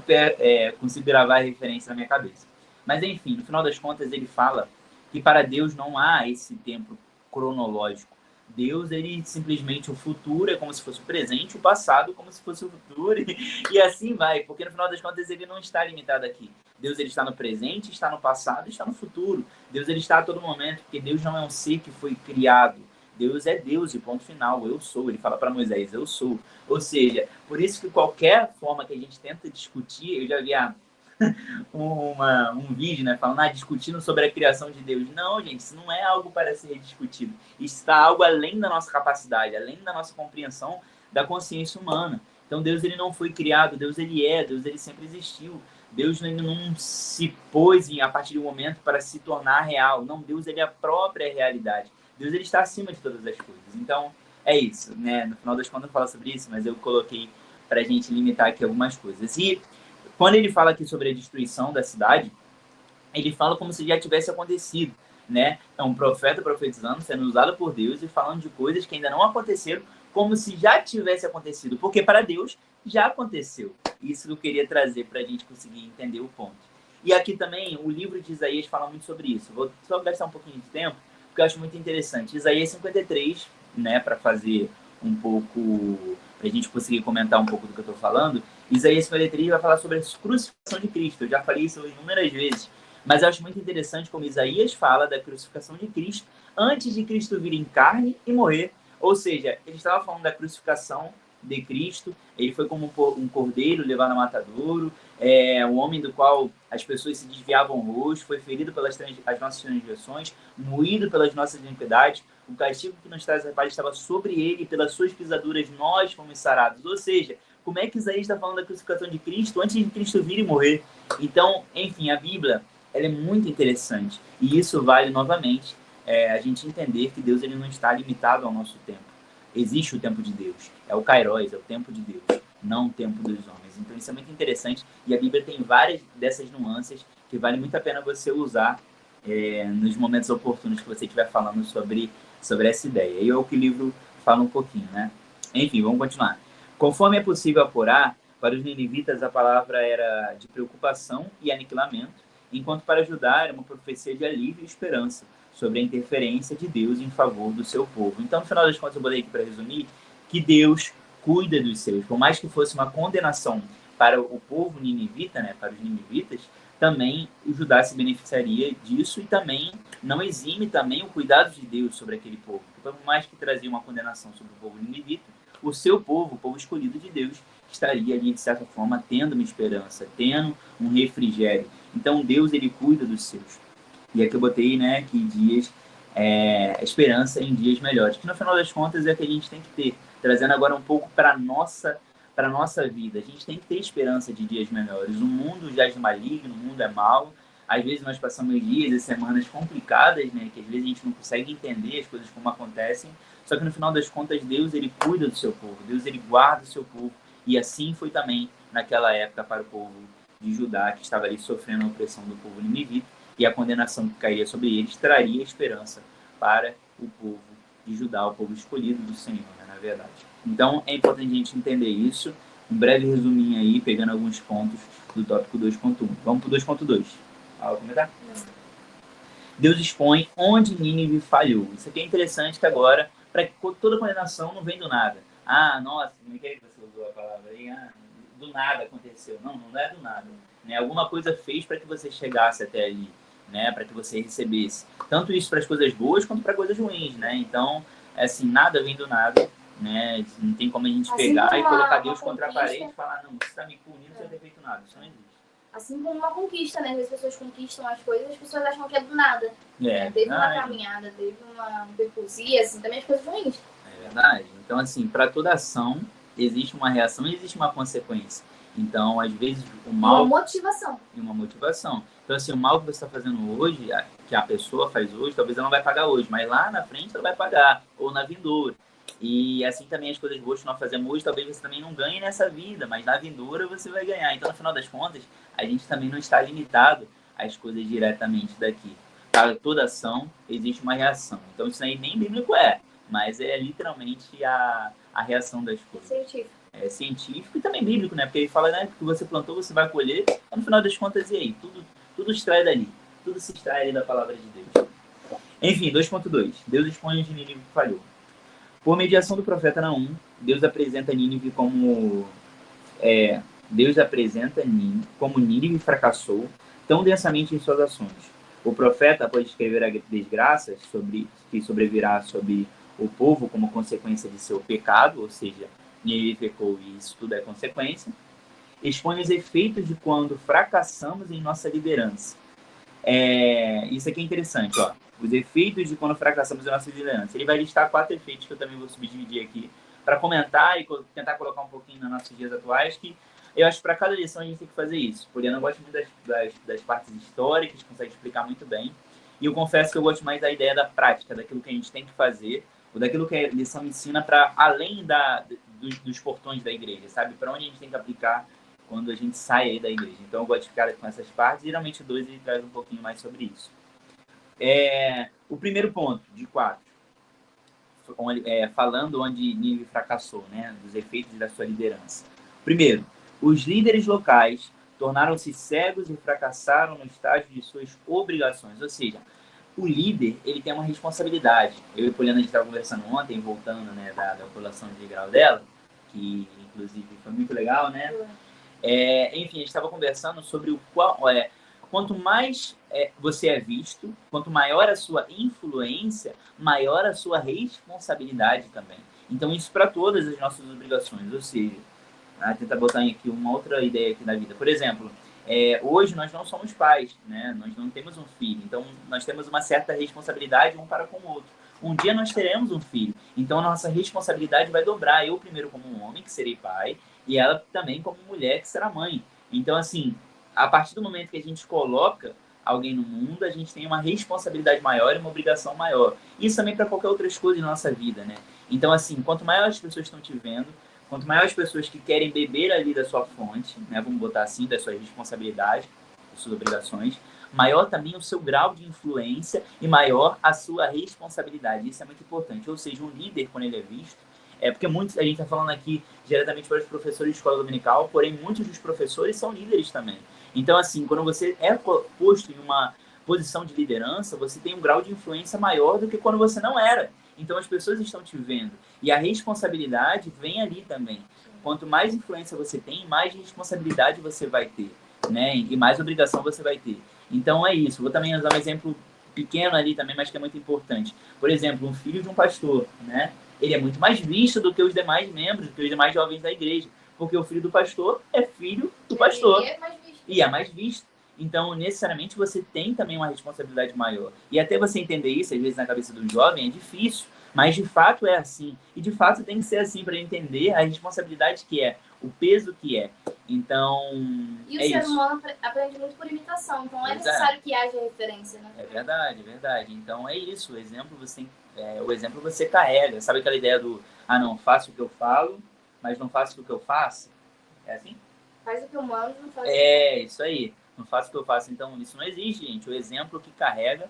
consigo gravar a referência na minha cabeça. Mas enfim, no final das contas, ele fala que para Deus não há esse tempo cronológico. Deus, ele simplesmente, o futuro é como se fosse o presente, o passado como se fosse o futuro, e assim vai, porque no final das contas ele não está limitado aqui. Deus, ele está no presente, está no passado, está no futuro. Deus, ele está a todo momento, porque Deus não é um ser que foi criado. Deus é Deus, e ponto final, eu sou. Ele fala para Moisés, eu sou. Ou seja, por isso que qualquer forma que a gente tenta discutir, eu já vi um vídeo, né, falando, discutindo sobre a criação de Deus. Não, gente, isso não é algo para ser discutido. Isso está algo além da nossa capacidade, além da nossa compreensão da consciência humana. Então, Deus, ele não foi criado, Deus, ele Deus, ele sempre existiu. Deus, ele não se pôs a partir de um momento para se tornar real. Não, Deus, ele é a própria realidade. Deus, ele está acima de todas as coisas. Então, é isso, né? No final das contas eu falo sobre isso, mas eu coloquei para a gente limitar aqui algumas coisas. E quando ele fala aqui sobre a destruição da cidade, ele fala como se já tivesse acontecido, né? É um profeta profetizando, sendo usado por Deus e falando de coisas que ainda não aconteceram, como se já tivesse acontecido. Porque para Deus, já aconteceu. Isso eu queria trazer para a gente conseguir entender o ponto. E aqui também, o livro de Isaías fala muito sobre isso. Vou só gastar um pouquinho de tempo, porque eu acho muito interessante. Isaías 53, né, para fazer um pouco, para a gente conseguir comentar um pouco do que eu estou falando, Isaías 53 vai falar sobre a crucificação de Cristo. Eu já falei isso inúmeras vezes, mas eu acho muito interessante como Isaías fala da crucificação de Cristo antes de Cristo vir em carne e morrer. Ou seja, ele estava falando da crucificação de Cristo, ele foi como um cordeiro levado a matadouro, o homem do qual as pessoas se desviavam o rosto, foi ferido pelas as nossas transgressões, moído pelas nossas iniquidades, o castigo que nos traz a paz estava sobre ele, e pelas suas pisaduras nós fomos sarados. Ou seja, como é que Isaías está falando da crucificação de Cristo antes de Cristo vir e morrer? Então, enfim, a Bíblia ela é muito interessante, e isso vale novamente a gente entender que Deus ele não está limitado ao nosso tempo. Existe o tempo de Deus, é o Kairos, é o tempo de Deus, não o tempo dos homens. Então isso é muito interessante e a Bíblia tem várias dessas nuances que vale muito a pena você usar nos momentos oportunos que você estiver falando sobre essa ideia. E é o que o livro fala um pouquinho, né? Enfim, vamos continuar. Conforme é possível apurar, para os ninivitas a palavra era de preocupação e aniquilamento, enquanto para Judá era uma profecia de alívio e esperança sobre a interferência de Deus em favor do seu povo. Então, no final das contas, eu botei aqui para resumir que Deus cuida dos seus. Por mais que fosse uma condenação para o povo ninivita, né, para os ninivitas, também o Judá se beneficiaria disso e também não exime também o cuidado de Deus sobre aquele povo. Por mais que trazia uma condenação sobre o povo ninivita, o seu povo, o povo escolhido de Deus, estaria ali, de certa forma, tendo uma esperança, tendo um refrigério. Então, Deus, ele cuida dos seus. E aqui eu botei, né, que dias, esperança em dias melhores. Que no final das contas é o que a gente tem que ter. Trazendo agora um pouco para a nossa vida. A gente tem que ter esperança de dias melhores. O mundo já é maligno, o mundo é mau. Às vezes nós passamos dias e semanas complicadas, né, que às vezes a gente não consegue entender as coisas como acontecem. Só que no final das contas, Deus, ele cuida do seu povo. Deus, ele guarda o seu povo. E assim foi também naquela época para o povo de Judá, que estava ali sofrendo a opressão do povo ninivita. E a condenação que cairia sobre eles traria esperança para o povo de Judá, o povo escolhido do Senhor, né, na verdade. Então, é importante a gente entender isso. Um breve resuminho aí, pegando alguns pontos do tópico 2.1. Vamos para o 2.2. Vamos comentar? Deus expõe onde Nínive falhou. Isso aqui é interessante que agora, para que toda condenação não vem do nada. Ah, nossa, como é que você usou a palavra aí? Ah, do nada aconteceu. Não, não é do nada. Né? Alguma coisa fez para que você chegasse até ali. Né, para que você recebesse tanto isso para as coisas boas quanto para coisas ruins, né? Então, assim, nada vem do nada, né? Não tem como a gente assim pegar e colocar Deus contra a parede e falar, não, você está me punindo sem ter feito nada. Isso não existe. Assim como uma conquista, né? As pessoas conquistam as coisas, as pessoas acham que é do nada. Teve uma caminhada, teve um percurso, e assim também as coisas ruins. É verdade. Então, assim, para toda ação existe uma reação e existe uma consequência. Então, às vezes, o mal... Uma motivação. E uma motivação. Então, assim, o mal que você está fazendo hoje, que a pessoa faz hoje, talvez ela não vai pagar hoje, mas lá na frente ela vai pagar, ou na vindoura. E assim também as coisas boas que nós fazemos hoje, talvez você também não ganhe nessa vida, mas na vindoura você vai ganhar. Então, no final das contas, a gente também não está limitado às coisas diretamente daqui. Para toda ação, existe uma reação. Então, isso aí nem bíblico mas é literalmente a reação das coisas. Científico. É científico e também bíblico, né? Porque ele fala, né, que você plantou, você vai colher. Então, no final das contas, e aí? Tudo extrai dali. Tudo se extrai ali da palavra de Deus. Enfim, 2.2. Deus expõe onde Nínive falhou. Por mediação do profeta Naum, Deus apresenta Nínive como... Deus apresenta Nínive como Nínive fracassou tão densamente em suas ações. O profeta, após escrever a desgraça que sobrevirá sobre o povo como consequência de seu pecado, ou seja, Nínive pecou e isso tudo é consequência, expõe os efeitos de quando fracassamos em nossa liderança. Isso aqui é interessante, ó. Os efeitos de quando fracassamos em nossa liderança. Ele vai listar 4 efeitos que eu também vou subdividir aqui para comentar e tentar colocar um pouquinho nos nossos dias atuais, que eu acho que para cada lição a gente tem que fazer isso. Porque eu não gosto muito das partes históricas, consegue explicar muito bem. E eu confesso que eu gosto mais da ideia da prática, daquilo que a gente tem que fazer, ou daquilo que a lição ensina para além dos portões da igreja, sabe? Para onde a gente tem que aplicar quando a gente sai aí da igreja. Então eu gosto de ficar com essas partes, e geralmente o 2 ele traz um pouquinho mais sobre isso. O primeiro ponto, de 4, falando onde Nínive fracassou, né, dos efeitos da sua liderança. Primeiro, os líderes locais tornaram-se cegos e fracassaram no estágio de suas obrigações. Ou seja, o líder, ele tem uma responsabilidade. Eu e a Poliana, a gente estava conversando ontem, voltando, né, da colação de grau dela, que inclusive foi muito legal, né? Enfim, a gente estava conversando sobre quanto mais você é visto, quanto maior a sua influência, maior a sua responsabilidade também. Então, isso para todas as nossas obrigações. Ou seja, tentar botar aqui uma outra ideia aqui na vida. Por exemplo, hoje nós não somos pais, né? Nós não temos um filho. Então, nós temos uma certa responsabilidade um para com o outro. Um dia nós teremos um filho. Então, a nossa responsabilidade vai dobrar. Eu primeiro como um homem, que serei pai, e ela também como mulher, que será mãe. Então, assim, a partir do momento que a gente coloca alguém no mundo, a gente tem uma responsabilidade maior e uma obrigação maior. Isso também para qualquer outra coisa na nossa vida, né? Então, assim, quanto maior as pessoas estão te vendo, quanto maior as pessoas que querem beber ali da sua fonte, né, vamos botar assim, das suas responsabilidades, das suas obrigações, maior também o seu grau de influência e maior a sua responsabilidade. Isso é muito importante. Ou seja, um líder, quando ele é visto, porque muitos, a gente está falando aqui diretamente para os professores de escola dominical, porém muitos dos professores são líderes também. Então, assim, quando você é posto em uma posição de liderança, você tem um grau de influência maior do que quando você não era. Então, as pessoas estão te vendo. E a responsabilidade vem ali também. Quanto mais influência você tem, mais responsabilidade você vai ter, né? E mais obrigação você vai ter. Então, é isso. Vou também usar um exemplo pequeno ali também, mas que é muito importante. Por exemplo, um filho de um pastor, né? Ele é muito mais visto do que os demais membros, do que os demais jovens da igreja. Porque o filho do pastor é filho do pastor. E é mais visto. Então, necessariamente, você tem também uma responsabilidade maior. E até você entender isso, às vezes, na cabeça do jovem, é difícil. Mas, de fato, é assim. E, de fato, tem que ser assim para entender a responsabilidade que é, o peso que é. Então, e o ser humano aprende muito por imitação. Então, é necessário que haja referência, né? É verdade, é verdade. Então, é isso. O exemplo você carrega. Sabe aquela ideia do, não, faço o que eu falo, mas não faço o que eu faço? É assim? Faz o que eu mando, não faz o que eu faço. Isso aí. Não faço o que eu faço. Então, isso não existe, gente. O exemplo que carrega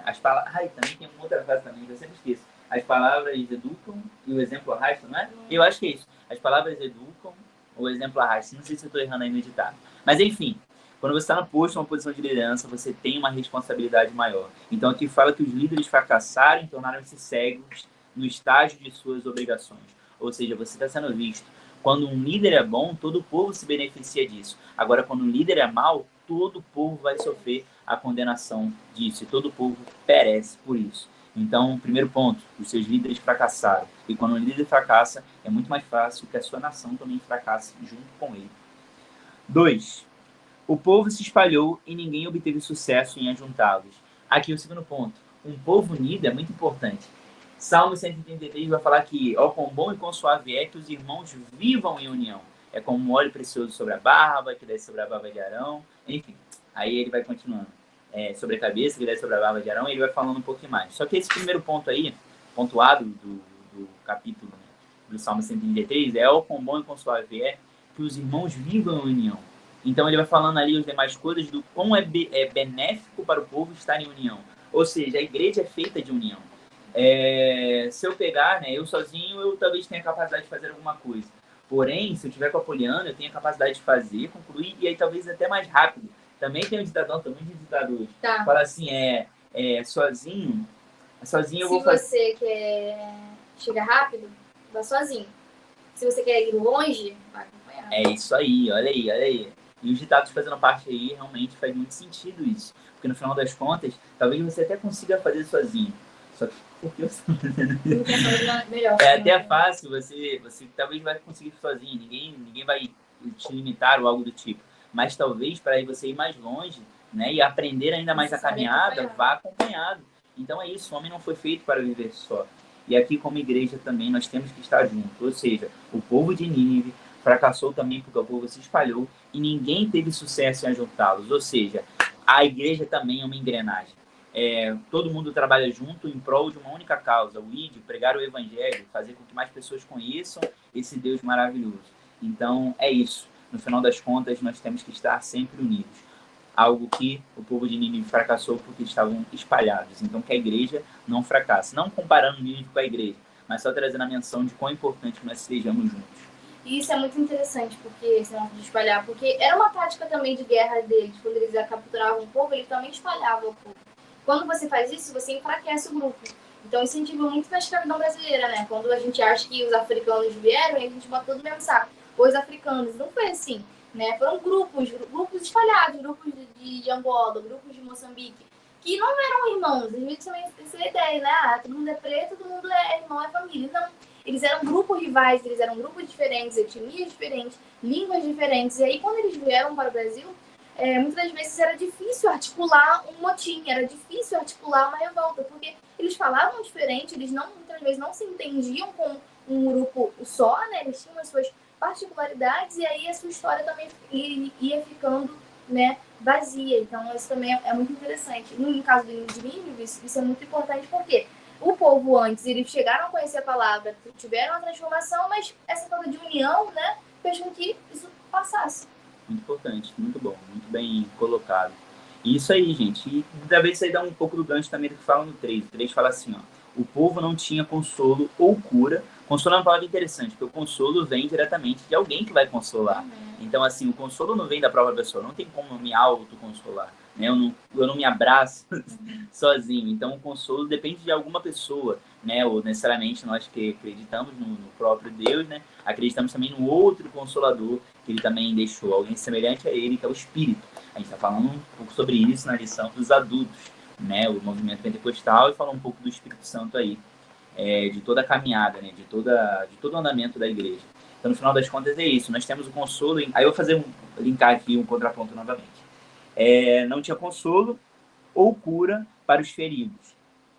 as palavras... também tem uma outra frase também que eu sempre esqueço. As palavras educam e o exemplo arrasta, não é? Eu acho que é isso. As palavras educam, o exemplo arrasta. Não sei se eu estou errando aí no ditado. Mas, enfim, quando você está no posto, uma posição de liderança, você tem uma responsabilidade maior. Então, aqui fala que os líderes fracassaram e tornaram-se cegos no estágio de suas obrigações. Ou seja, você está sendo visto. Quando um líder é bom, todo o povo se beneficia disso. Agora, quando um líder é mau, todo o povo vai sofrer a condenação disso. E todo o povo perece por isso. Então, primeiro ponto, os seus líderes fracassaram. E quando um líder fracassa, é muito mais fácil que a sua nação também fracasse junto com ele. 2. O povo se espalhou e ninguém obteve sucesso em ajuntá-los. Aqui o segundo ponto. Um povo unido é muito importante. Salmo 133 vai falar que quão bom e quão suave é que os irmãos vivam em união. É como um óleo precioso sobre a barba, que desce sobre a barba de Arão. Enfim, aí ele vai continuando. Sobre a cabeça, que desce sobre a barba de Arão, e ele vai falando um pouquinho mais. Só que esse primeiro ponto aí, ponto A do capítulo, né, do Salmo 133, quão bom e quão suave é que os irmãos vivam em união. Então ele vai falando ali as demais coisas do quão é benéfico para o povo estar em união. Ou seja, a igreja é feita de união. Se eu pegar, né, eu sozinho, eu talvez tenha capacidade de fazer alguma coisa. Porém, se eu tiver com a Poliana, eu tenho a capacidade de fazer, concluir, e aí talvez até mais rápido. Também tem um ditadão, também tem um ditador. Tá. Fala assim, sozinho eu vou fazer... Se você quer chegar rápido, vá sozinho. Se você quer ir longe, vai acompanhado. É isso aí, olha aí. E os ditados fazendo parte aí, realmente faz muito sentido isso. Porque no final das contas, talvez você até consiga fazer sozinho. Só que porque você não tá fazendo isso? Melhor, é até fácil, você talvez vai conseguir sozinho, ninguém vai te limitar ou algo do tipo. Mas talvez para você ir mais longe, né, e aprender ainda mais a caminhada, vá acompanhado. Então é isso, o homem não foi feito para viver só. E aqui como igreja também nós temos que estar juntos. Ou seja, o povo de Nínive fracassou também porque o povo se espalhou e ninguém teve sucesso em ajuntá-los. Ou seja, a igreja também é uma engrenagem. Todo mundo trabalha junto em prol de uma única causa, o ID, pregar o evangelho, fazer com que mais pessoas conheçam esse Deus maravilhoso. Então, é isso. No final das contas, nós temos que estar sempre unidos. Algo que o povo de Nínive fracassou porque estavam espalhados. Então, que a igreja não fracasse. Não comparando Nínive com a igreja, mas só trazendo a menção de quão importante que nós estejamos juntos. E isso é muito interessante, porque esse negócio de espalhar, porque era uma tática também de guerra deles. Quando eles capturavam o povo, eles também espalhavam o povo. Quando você faz isso, você enfraquece o grupo. Então, isso incentiva muito na escravidão brasileira, né? Quando a gente acha que os africanos vieram, a gente bota tudo no mesmo saco. Os africanos, não foi assim, né? Foram grupos espalhados, grupos de Angola, grupos de Moçambique, que não eram irmãos. Às vezes também essa é a ideia, né? Ah, todo mundo é preto, todo mundo é irmão, é família. Não. Eles eram grupos rivais, eles eram grupos diferentes, etnias diferentes, línguas diferentes. E aí, quando eles vieram para o Brasil, muitas das vezes era difícil articular um motim, era difícil articular uma revolta, porque eles falavam diferente, eles não, muitas vezes não se entendiam com um grupo só, né? Eles tinham as suas particularidades, e aí a sua história também ia ficando, né, vazia. Então, isso também é muito interessante. No caso de Nínive, isso é muito importante, porque o povo antes, eles chegaram a conhecer a palavra, tiveram a transformação, mas essa falta de união, né, fez com que isso passasse. Muito importante, muito bom, muito bem colocado. E isso aí, gente. E talvez isso aí dá um pouco do gancho também do que fala no 3. O 3 fala assim, ó. O povo não tinha consolo ou cura. Consolo é uma palavra interessante, porque o consolo vem diretamente de alguém que vai consolar. Então, assim, o consolo não vem da própria pessoa. Não tem como me autoconsolar. Né? Eu não me abraço sozinho. Então, o consolo depende de alguma pessoa, né? Ou necessariamente nós que acreditamos no próprio Deus, né? Acreditamos também no outro consolador que ele também deixou, alguém semelhante a ele, que é o Espírito. A gente está falando um pouco sobre isso na lição dos adultos, né? O movimento pentecostal, e falou um pouco do Espírito Santo aí, de toda a caminhada, né? De todo o andamento da igreja. Então, no final das contas, é isso. Nós temos o consolo. Aí eu vou fazer linkar aqui um contraponto novamente. Não tinha consolo ou cura para os feridos,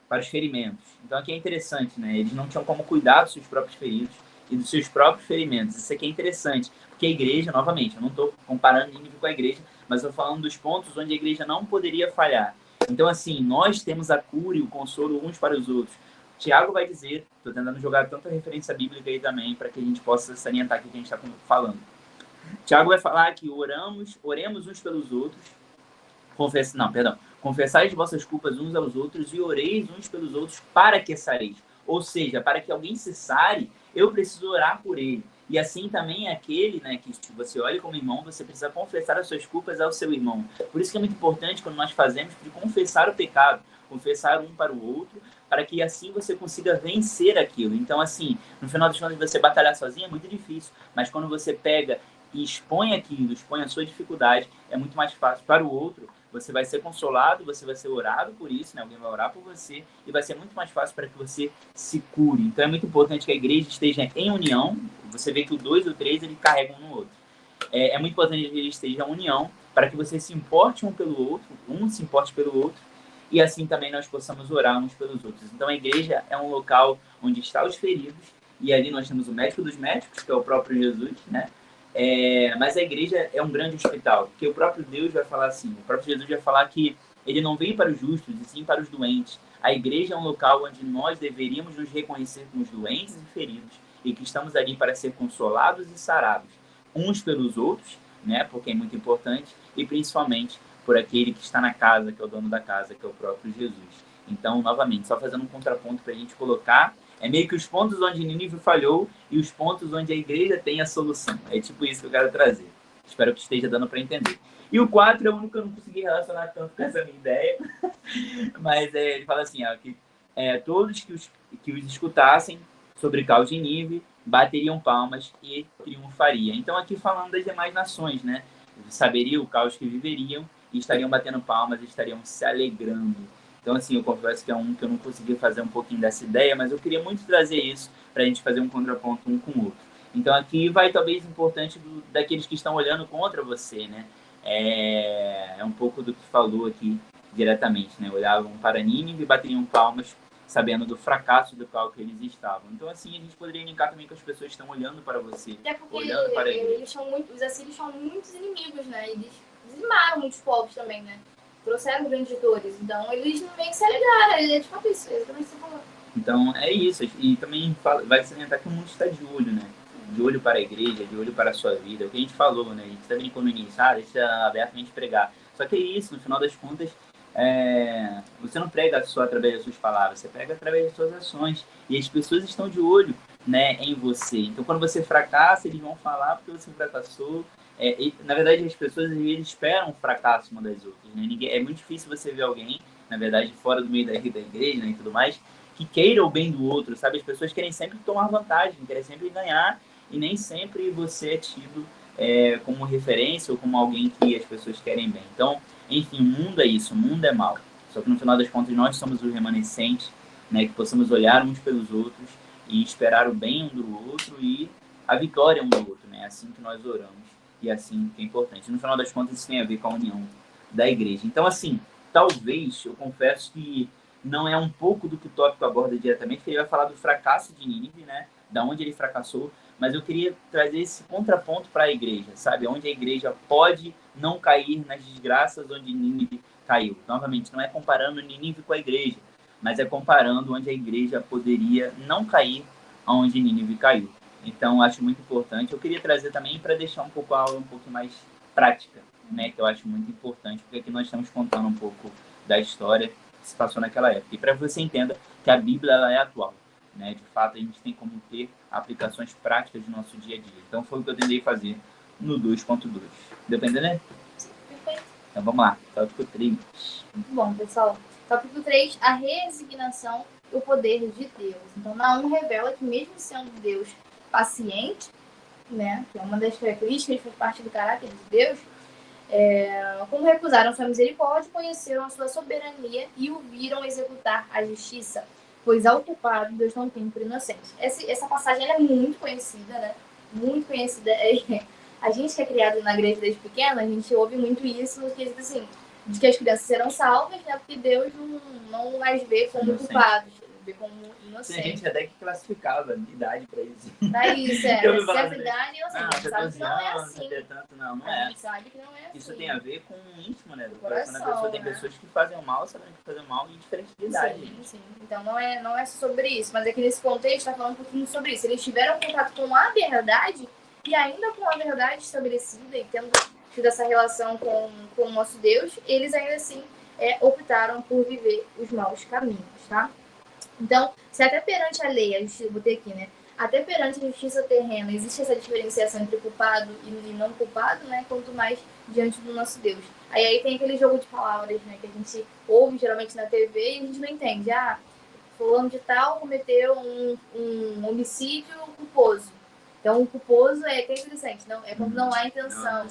para os ferimentos. Então, aqui é interessante, né? Eles não tinham como cuidar dos seus próprios feridos e dos seus próprios ferimentos. Isso aqui é interessante, porque a igreja, novamente, eu não estou comparando Nínive com a igreja, mas estou falando dos pontos onde a igreja não poderia falhar. Então, assim, nós temos a cura e o consolo uns para os outros. Tiago vai dizer, estou tentando jogar tanta referência bíblica aí também, para que a gente possa salientar aqui o que a gente está falando. Tiago vai falar que oremos uns pelos outros, confessai as vossas culpas uns aos outros e oreis uns pelos outros para que sareis. Ou seja, para que alguém se sare, eu preciso orar por ele. E assim também é aquele, né, que você olha como irmão, você precisa confessar as suas culpas ao seu irmão. Por isso que é muito importante quando nós fazemos de confessar o pecado, confessar um para o outro, para que assim você consiga vencer aquilo. Então, assim, no final das contas, você batalhar sozinho é muito difícil, mas quando você pega e expõe aquilo, expõe a sua dificuldade, é muito mais fácil para o outro. Você vai ser consolado, você vai ser orado por isso, né? Alguém vai orar por você e vai ser muito mais fácil para que você se cure. Então é muito importante que a igreja esteja em união. Você vê que o 2 e o 3 eles carregam um no outro. É muito importante que a igreja esteja em união para que você se importe um pelo outro, um se importe pelo outro, e assim também nós possamos orar uns pelos outros. Então a igreja é um local onde estão os feridos, e ali nós temos o médico dos médicos, que é o próprio Jesus, né? Mas a igreja é um grande hospital, porque o próprio Deus vai falar assim, o próprio Jesus vai falar que ele não veio para os justos, e sim para os doentes. A igreja é um local onde nós deveríamos nos reconhecer como os doentes e feridos, e que estamos ali para ser consolados e sarados, uns pelos outros, né, porque é muito importante, e principalmente por aquele que está na casa, que é o dono da casa, que é o próprio Jesus. Então, novamente, só fazendo um contraponto para a gente colocar, é meio que os pontos onde Nínive falhou e os pontos onde a igreja tem a solução. É tipo isso que eu quero trazer. Espero que esteja dando para entender. E o 4 é o único que eu não consegui relacionar tanto com essa minha ideia. Mas ele fala assim, ó, que todos que os escutassem sobre caos de Nínive bateriam palmas e triunfaria. Então aqui falando das demais nações, né? Saberia o caos que viveriam e estariam batendo palmas e estariam se alegrando. Então, assim, eu confesso que é um que eu não consegui fazer um pouquinho dessa ideia, mas eu queria muito trazer isso para a gente fazer um contraponto um com o outro. Então, aqui vai talvez importante daqueles que estão olhando contra você, né? É um pouco do que falou aqui diretamente, né? Olhavam para Nínive e bateriam palmas sabendo do fracasso do qual que eles estavam. Então, assim, a gente poderia linkar também que as pessoas estão olhando para você, até porque olhando para eles. Os assírios são muitos inimigos, né? Eles dizimaram muitos povos também, né? Trouxeram grandes dores. Então, eles meio que se alegraram. É tipo isso, exatamente o que você falou. Então, é isso. E também vai salientar que o mundo está de olho, né? De olho para a igreja, de olho para a sua vida. É o que a gente falou, né? A gente também, quando iniciar, deixa abertamente pregar. Só que é isso, no final das contas, você não prega só através das suas palavras, você prega através das suas ações. E as pessoas estão de olho né, em você. Então, quando você fracassa, eles vão falar porque você fracassou. Na verdade, as pessoas eles esperam o fracasso uma das outras. Né? É muito difícil você ver alguém, na verdade, fora do meio da igreja, né, e tudo mais, que queira o bem do outro, sabe? As pessoas querem sempre tomar vantagem, querem sempre ganhar, e nem sempre você é tido como referência ou como alguém que as pessoas querem bem. Então, enfim, o mundo é isso, o mundo é mal. Só que no final das contas nós somos os remanescentes, né, que possamos olhar uns pelos outros e esperar o bem um do outro e a vitória um do outro, né? É assim que nós oramos e é assim que é importante. No final das contas isso tem a ver com a união da igreja. Então, assim, talvez, eu confesso que não é um pouco do que o tópico aborda diretamente, que ele vai falar do fracasso de Nínive, né? Da onde ele fracassou, mas eu queria trazer esse contraponto para a igreja, sabe? Onde a igreja pode não cair nas desgraças onde Nínive caiu. Novamente, não é comparando Nínive com a igreja, mas é comparando onde a igreja poderia não cair onde Nínive caiu. Então, acho muito importante. Eu queria trazer também para deixar um pouco a aula um pouco mais prática, né? Que eu acho muito importante, porque aqui nós estamos contando um pouco da história que se passou naquela época. E para que você entenda que a Bíblia ela é atual. Né? De fato, a gente tem como ter aplicações práticas do nosso dia a dia. Então, foi o que eu tentei fazer no 2.2. Deu para entender? Perfeito. Então, vamos lá. Tópico 3. Muito bom, pessoal. Tópico 3, a resignação e o poder de Deus. Então, Naum revela que mesmo sendo Deus paciente, né, que é uma das características, faz parte do caráter de Deus, como recusaram sua misericórdia, conheceram a sua soberania e o viram executar a justiça, pois ao culpado Deus não tem por inocente. Essa passagem é muito conhecida, né? Muito conhecida. A gente que é criado na igreja desde pequena, a gente ouve muito isso, no quesito assim, de que as crianças serão salvas, né? Porque Deus não as vê como culpados, vê como inocentes. Tem gente até que classificava idade pra isso. Pra isso, certa idade, eu sei, não, a gente sabe que não é anos, assim. Tanto, não A é. gente sabe que não é assim. Isso tem a ver com o íntimo, né? Do coração da pessoa. Tem pessoas que fazem o mal, sabendo que fazem o mal em diferente de idade. Sim, sim. Então não é sobre isso, mas aqui nesse contexto está falando um pouquinho sobre isso. Eles tiveram contato com a verdade e ainda com a verdade estabelecida e tendo tido essa relação com o nosso Deus, eles ainda assim optaram por viver os maus caminhos, tá? Então, se até perante a lei, a justiça, botei aqui, né? Até perante a justiça terrena existe essa diferenciação entre culpado e não culpado, né? Quanto mais diante do nosso Deus. Aí tem aquele jogo de palavras, né? Que a gente ouve geralmente na TV e a gente não entende. Ah, fulano de tal cometeu um homicídio culposo. Então, o culposo é interessante, não, é quando não há intenção.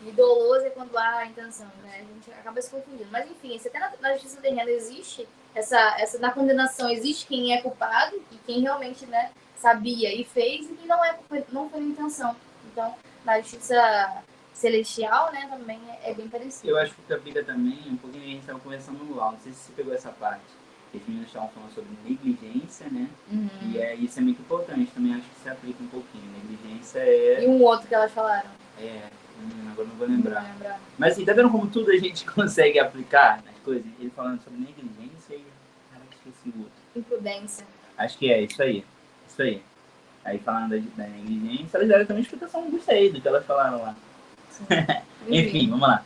E doloso é quando há intenção, né? A gente acaba se confundindo. Mas, enfim, até na justiça terrena existe na condenação existe quem é culpado e quem realmente, né, sabia e fez e quem não foi na intenção. Então, na justiça celestial, né, também é bem parecido. Eu acho que a Bíblia também, um pouquinho a gente estava conversando no aula, não sei se você pegou essa parte, que os meninos estavam falando sobre negligência, né? Uhum. E isso é muito importante, também acho que se aplica um pouquinho. Negligência é... E um outro que elas falaram? Agora não vou lembrar. Mas assim, tá vendo como tudo a gente consegue aplicar nas coisas? Ele falando sobre negligência e... Cara, esqueci o outro. Imprudência. Acho que é isso aí. Isso aí. Aí falando da negligência, elas deram também explicação, gostei do que elas falaram lá. Enfim, vamos lá.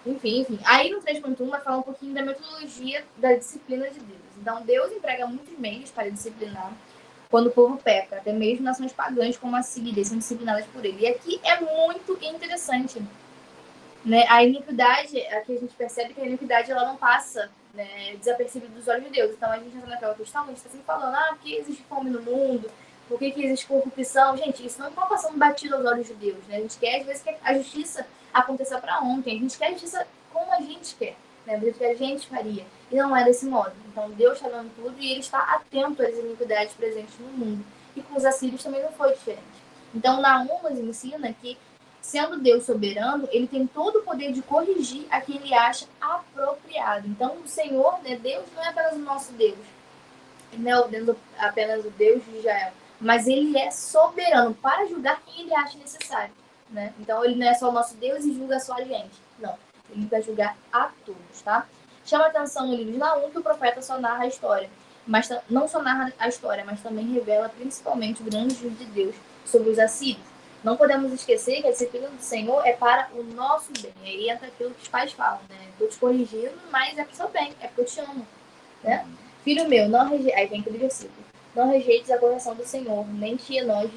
Enfim. Aí no 3.1 vai falar um pouquinho da metodologia da disciplina de Deus. Então, Deus emprega muitos meios para disciplinar quando o povo peca. Até mesmo nações pagãs como a Síria são disciplinadas por ele. E aqui é muito interessante. Né? A iniquidade, aqui a gente percebe que a iniquidade ela não passa, né, desapercebida dos olhos de Deus. Então, a gente entra naquela questão, a gente está sempre falando, por que existe fome no mundo? Por que existe corrupção? Gente, isso não está passando batido aos olhos de Deus. Né? A gente quer, às vezes, que a justiça aconteça para ontem. A gente quer a justiça como a gente quer, né? Do jeito que a gente faria. E não é desse modo. Então, Deus está dando tudo e Ele está atento às iniquidades presentes no mundo. E com os assírios também não foi diferente. Então, Naum nos ensina que, sendo Deus soberano, Ele tem todo o poder de corrigir a quem Ele acha apropriado. Então, o Senhor, né, Deus, não é apenas o nosso Deus. Ele não é apenas o Deus de Israel. Mas Ele é soberano para julgar quem Ele acha necessário. Né? Então, Ele não é só o nosso Deus e julga só a gente. Não. Ele vai julgar a todos, tá? Chama a atenção no livro de Naum que o profeta só narra a história. Mas não só narra a história, mas também revela principalmente o grande juízo de Deus sobre os assírios. Não podemos esquecer que a disciplina do Senhor é para o nosso bem. Aí entra aquilo que os pais falam, né? Estou te corrigindo, mas é para o seu bem, é porque eu te amo. Né? Filho meu, não rejeite. Aí vem aquele versículo. Não rejeites a correção do Senhor, nem te enojes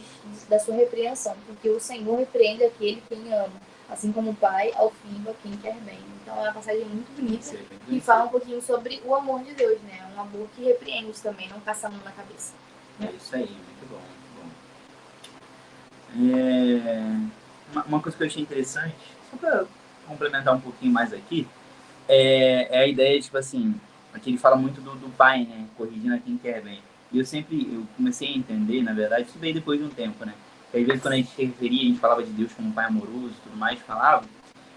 da sua repreensão, porque o Senhor repreende aquele quem ama, assim como o pai ao filho a quem quer bem. Então é uma passagem muito bonita que fala um pouquinho sobre o amor de Deus, né? Um amor que repreende também, não passa a mão na cabeça. É isso aí, muito bom, muito bom. Uma coisa que eu achei interessante, só para complementar um pouquinho mais aqui, é a ideia, tipo assim, aqui ele fala muito do pai, né, corrigindo a quem quer bem. E eu comecei a entender, na verdade, isso veio depois de um tempo, né, que às vezes quando a gente se referia, a gente falava de Deus como um pai amoroso e tudo mais, falava,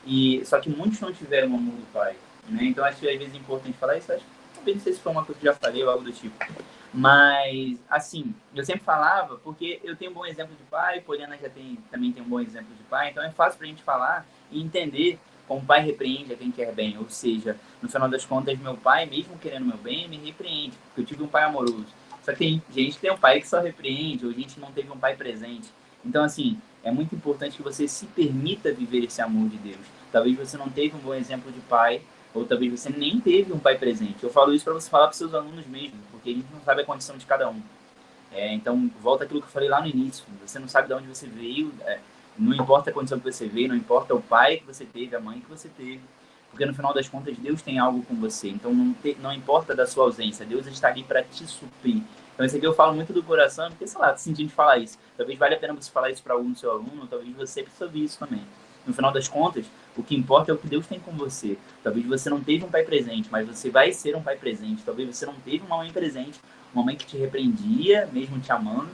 e só que muitos não tiveram o amor do pai, né, então acho que às vezes é importante falar isso, acho que talvez não sei se foi uma coisa que eu já falei ou algo do tipo. Mas, assim, eu sempre falava, porque eu tenho um bom exemplo de pai, Poliana também tem um bom exemplo de pai, então é fácil pra gente falar e entender como o pai repreende a quem quer bem. Ou seja, no final das contas, meu pai, mesmo querendo meu bem, me repreende, porque eu tive um pai amoroso. Só que tem gente que tem um pai que só repreende, ou gente que não teve um pai presente. Então, assim, é muito importante que você se permita viver esse amor de Deus. Talvez você não teve um bom exemplo de pai, ou talvez você nem teve um pai presente. Eu falo isso para você falar para seus alunos mesmo, porque a gente não sabe a condição de cada um. Então, volta aquilo que eu falei lá no início. Você não sabe de onde você veio, não importa a condição que você veio, não importa o pai que você teve, a mãe que você teve. Porque no final das contas, Deus tem algo com você. Então, não importa da sua ausência, Deus está ali para te suprir. Então, isso aqui eu falo muito do coração, porque, sei lá, tô sentindo de falar isso. Talvez valha a pena você falar isso para algum seu aluno, talvez você precisa ouvir isso também. No final das contas, o que importa é o que Deus tem com você. Talvez você não teve um pai presente, mas você vai ser um pai presente. Talvez você não teve uma mãe presente, uma mãe que te repreendia, mesmo te amando,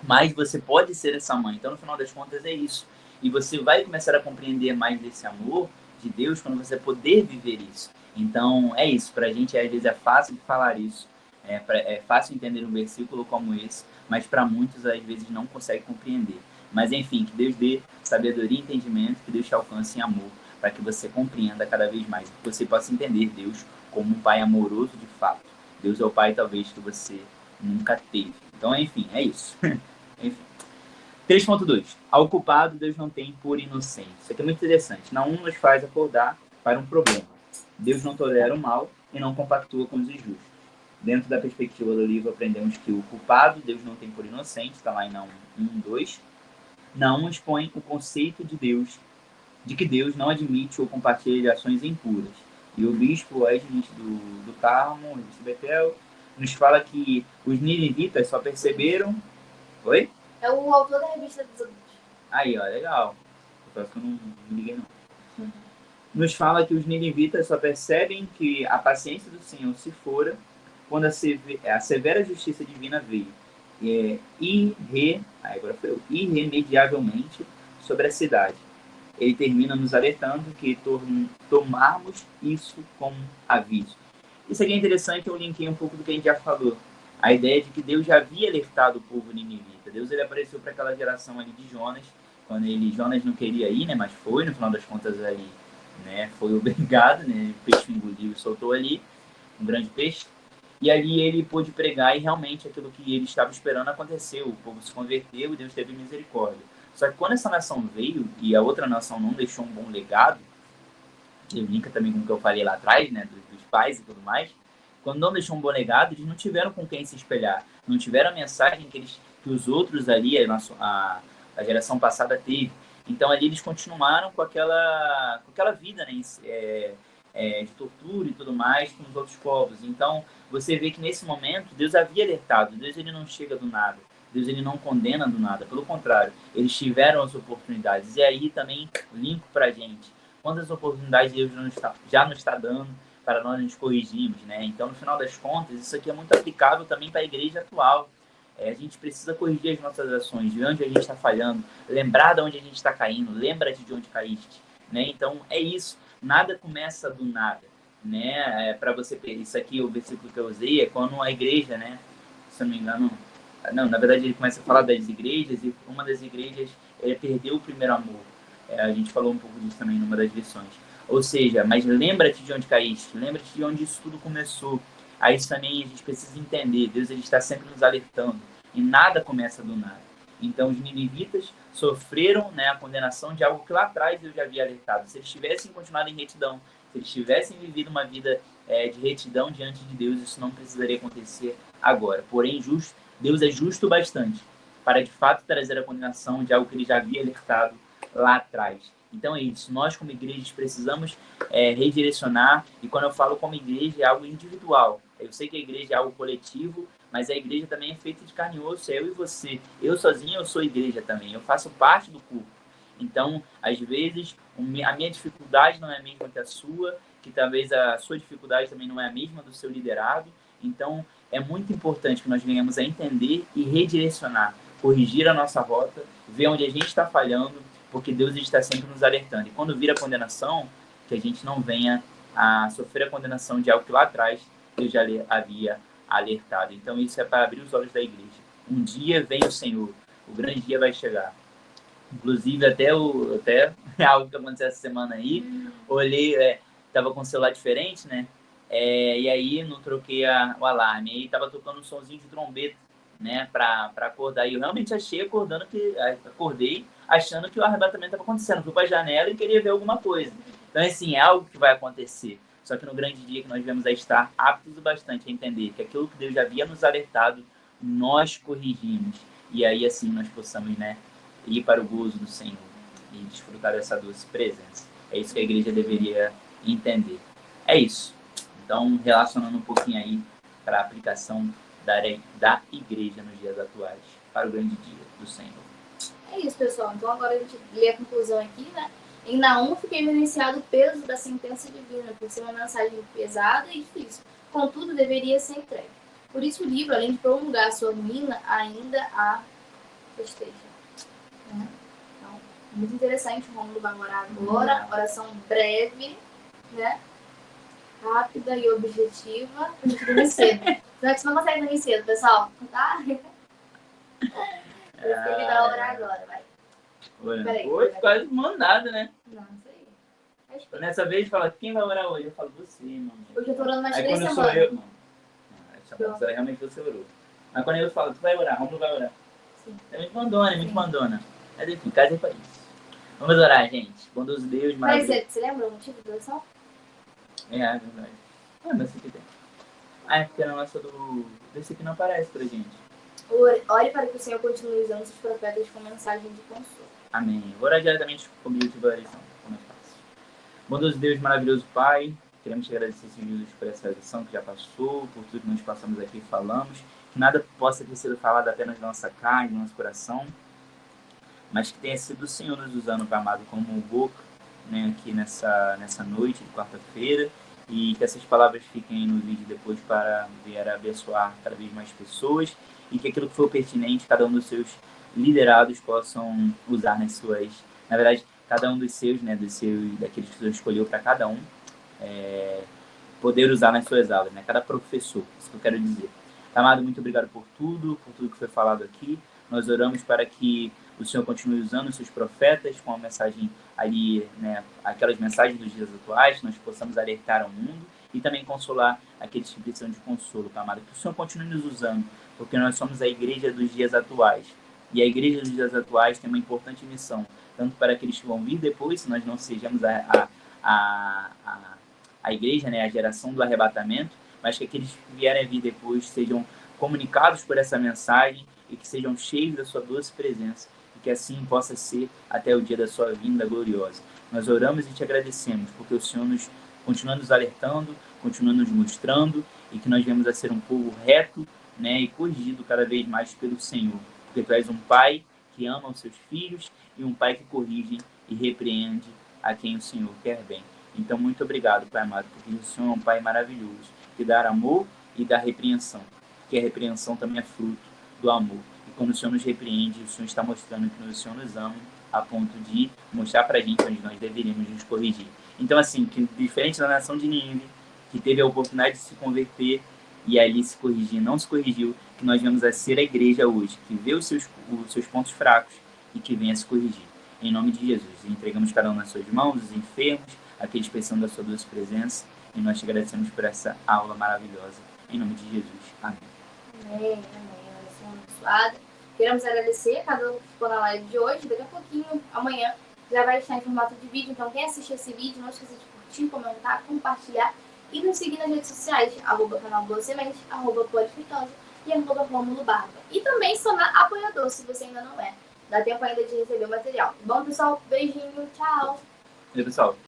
mas você pode ser essa mãe. Então, no final das contas, é isso. E você vai começar a compreender mais desse amor de Deus quando você poder viver isso. Então, é isso. Para a gente, às vezes, é fácil falar isso. É fácil entender um versículo como esse, mas para muitos, às vezes, não consegue compreender. Mas, enfim, que Deus dê sabedoria e entendimento, que Deus te alcance em amor, para que você compreenda cada vez mais, que você possa entender Deus como um pai amoroso de fato. Deus é o pai, talvez, que você nunca teve. Então, enfim, é isso. Enfim. 3.2. Ao culpado Deus não tem por inocente. Isso aqui é muito interessante. Naum nos faz acordar para um problema. Deus não tolera o mal e não compactua com os injustos. Dentro da perspectiva do livro, aprendemos que o culpado Deus não tem por inocente, está lá em Naum 1:2. Naum expõe o conceito de Deus, de que Deus não admite ou compartilha de ações impuras. E o bispo Edmund do Carmo, o bispo Betel, nos fala que os ninivitas só perceberam... Oi? É o autor da revista dos adultos. Aí, ó, legal. Parece que eu não liguei, não. Nos fala que os ninivitas só percebem que a paciência do Senhor se fora quando a severa justiça divina veio. Irremediavelmente sobre a cidade. Ele termina nos alertando que tomarmos isso como aviso. Isso aqui é interessante, eu linkei um pouco do que a gente já falou. A ideia de que Deus já havia alertado o povo ninivita. Deus ele apareceu para aquela geração ali de Jonas, quando Jonas não queria ir, né, mas foi, no final das contas ali, né, foi obrigado, né, o peixe engoliu e soltou ali, um grande peixe, e ali ele pôde pregar e realmente aquilo que ele estava esperando aconteceu, o povo se converteu e Deus teve misericórdia. Só que quando essa nação veio e a outra nação não deixou um bom legado, que linka também com o que eu falei lá atrás, né, dos pais e tudo mais, quando não deixou um bom legado, eles não tiveram com quem se espelhar, não tiveram a mensagem que os outros ali, a geração passada teve. Então ali eles continuaram com aquela vida, né, de tortura e tudo mais com os outros povos. Então você vê que nesse momento Deus havia alertado, Deus ele não chega do nada, Deus ele não condena do nada, pelo contrário, eles tiveram as oportunidades. E aí também linko pra gente, quantas oportunidades Deus já nos está dando para nós nos corrigirmos, né? Então, no final das contas, isso aqui é muito aplicável também para a igreja atual. A gente precisa corrigir as nossas ações, de onde a gente está falhando, lembrar de onde a gente está caindo, lembra-te de onde caíste, né? Então, é isso. Nada começa do nada, né? Para você, isso aqui, o versículo que eu usei, é quando a igreja, né? Se eu não me engano, não, na verdade ele começa a falar das igrejas e uma das igrejas perdeu o primeiro amor. A gente falou um pouco disso também numa das lições. Ou seja, mas lembra-te de onde caíste, lembra-te de onde isso tudo começou. Aí isso também a gente precisa entender. Deus ele está sempre nos alertando. E nada começa do nada. Então os ninivitas sofreram, né, a condenação de algo que lá atrás Deus já havia alertado. Se eles tivessem continuado em retidão, Se eles tivessem vivido uma vida de retidão diante de Deus, isso não precisaria acontecer agora. Porém, Deus é justo bastante para, de fato, trazer a condenação de algo que ele já havia alertado lá atrás. Então é isso. Nós, como igrejas, precisamos redirecionar. E quando eu falo como igreja, é algo individual. Eu sei que a igreja é algo coletivo, mas a igreja também é feita de carne e osso. É eu e você. Eu sozinho, eu sou igreja também. Eu faço parte do corpo. Então, às vezes, a minha dificuldade não é a mesma que a sua, que talvez a sua dificuldade também não é a mesma do seu liderado. Então, é muito importante que nós venhamos a entender e redirecionar, corrigir a nossa rota, ver onde a gente está falhando, porque Deus está sempre nos alertando. E quando vir a condenação, que a gente não venha a sofrer a condenação de algo que lá atrás Deus já havia alertado. Então, isso é para abrir os olhos da igreja. Um dia vem o Senhor, o grande dia vai chegar. Inclusive, até algo que aconteceu essa semana aí, olhei, tava com o celular diferente, né? E aí não troquei o alarme. Aí tava tocando um sonzinho de trombeta, né? Pra acordar. E eu realmente acordei achando que o arrebatamento tava acontecendo. Fui pra janela e queria ver alguma coisa. Então, assim, é algo que vai acontecer. Só que no grande dia que nós viemos a estar aptos o bastante a entender que aquilo que Deus já havia nos alertado, nós corrigimos. E aí, assim, nós possamos, né? Ir para o gozo do Senhor e desfrutar dessa doce presença. É isso que a igreja deveria entender. É isso. Então, relacionando um pouquinho aí para a aplicação da igreja nos dias atuais, para o grande dia do Senhor. É isso, pessoal. Então, agora a gente lê a conclusão aqui, né? Em Naum fiquei evidenciado o peso da sentença divina, por ser uma mensagem pesada e difícil. Contudo, deveria ser entregue. Por isso, o livro, além de prolongar a sua ruína, ainda a festeja. Então, muito interessante. O Rômulo vai orar agora. Oração breve, né? Rápida e objetiva. A gente dormir cedo. Senão a gente não consegue dormir cedo, pessoal. Tá? Ele vai orar agora, vai. Hoje quase mandado, né? Não, isso aí. Nessa vez fala, quem vai orar hoje? Eu falo, você, mano. Hoje eu tô orando mais 3 semanas. Aí quando sou eu, mano. Essa realmente você orou. Mas quando eu falo, tu vai orar, Rômulo vai orar. Sim. É muito mandona, muito mandona. Mas enfim, casa é pra isso. Vamos orar, gente. Bondoso Deus, maravilhoso. Mas você lembra o motivo da oração? É verdade. Mas esse aqui tem. É porque na nossa desse aqui não aparece pra gente. Ore para que o Senhor continue usando seus profetas com mensagem de consolo. Amém. Vou orar diretamente com o objetivo da oração. Como é fácil. Bondoso Deus, maravilhoso Pai, queremos te agradecer, Senhor Jesus, por essa lição que já passou, por tudo que nós passamos aqui e falamos. Que nada possa ter sido falado apenas da nossa carne, do nosso coração, mas que tenha sido o Senhor nos usando, Pai amado, como boca, né, aqui nessa noite de quarta-feira, e que essas palavras fiquem no vídeo depois para vir abençoar cada vez mais pessoas, e que aquilo que for pertinente, cada um dos seus liderados possam usar nas suas... Na verdade, cada um dos seus, né, daqueles que o Senhor escolheu para cada um, poder usar nas suas aulas, né, cada professor, isso que eu quero dizer. Amado, muito obrigado por tudo que foi falado aqui. Nós oramos para que o Senhor continue usando os seus profetas com a mensagem ali, né, aquelas mensagens dos dias atuais, que nós possamos alertar ao mundo e também consolar aqueles que precisam de consolo, amado. Que o Senhor continue nos usando, porque nós somos a igreja dos dias atuais. E a igreja dos dias atuais tem uma importante missão, tanto para aqueles que vão vir depois, se nós não sejamos a igreja, né, a geração do arrebatamento, mas que aqueles que vierem a vir depois sejam comunicados por essa mensagem e que sejam cheios da sua doce presença e que assim possa ser até o dia da sua vinda gloriosa. Nós oramos e te agradecemos porque o Senhor continua nos alertando, continua nos mostrando e que nós venhamos a ser um povo reto, né, e corrigido cada vez mais pelo Senhor, porque tu és um pai que ama os seus filhos e um pai que corrige e repreende a quem o Senhor quer bem. Então, muito obrigado, Pai amado, porque o Senhor é um Pai maravilhoso, que dá amor e dá repreensão, porque a repreensão também é fruto do amor. E quando o Senhor nos repreende, o Senhor está mostrando que o Senhor nos ama, a ponto de mostrar para a gente onde nós deveríamos nos corrigir. Então, assim, que diferente da nação de Nínive, que teve a oportunidade de se converter e ali se corrigir, não se corrigiu, que nós vamos a ser a igreja hoje, que vê os seus pontos fracos e que venha se corrigir. Em nome de Jesus, entregamos cada um nas suas mãos, os enfermos, aqueles precisando da sua doce presença, e nós te agradecemos por essa aula maravilhosa. Em nome de Jesus. Amém. Amém, amém. Oração abençoada. Queremos agradecer a cada um que ficou na live de hoje. Daqui a pouquinho, amanhã, já vai estar em formato de vídeo. Então, quem assistiu esse vídeo, não esqueça de curtir, comentar, compartilhar e nos seguir nas redes sociais, @canal Boa Semente, @Polifritosa e @Romulo Barba. E também se tornar apoiador, se você ainda não é. Dá tempo ainda de receber o material. Bom, pessoal, beijinho, tchau! E aí, pessoal?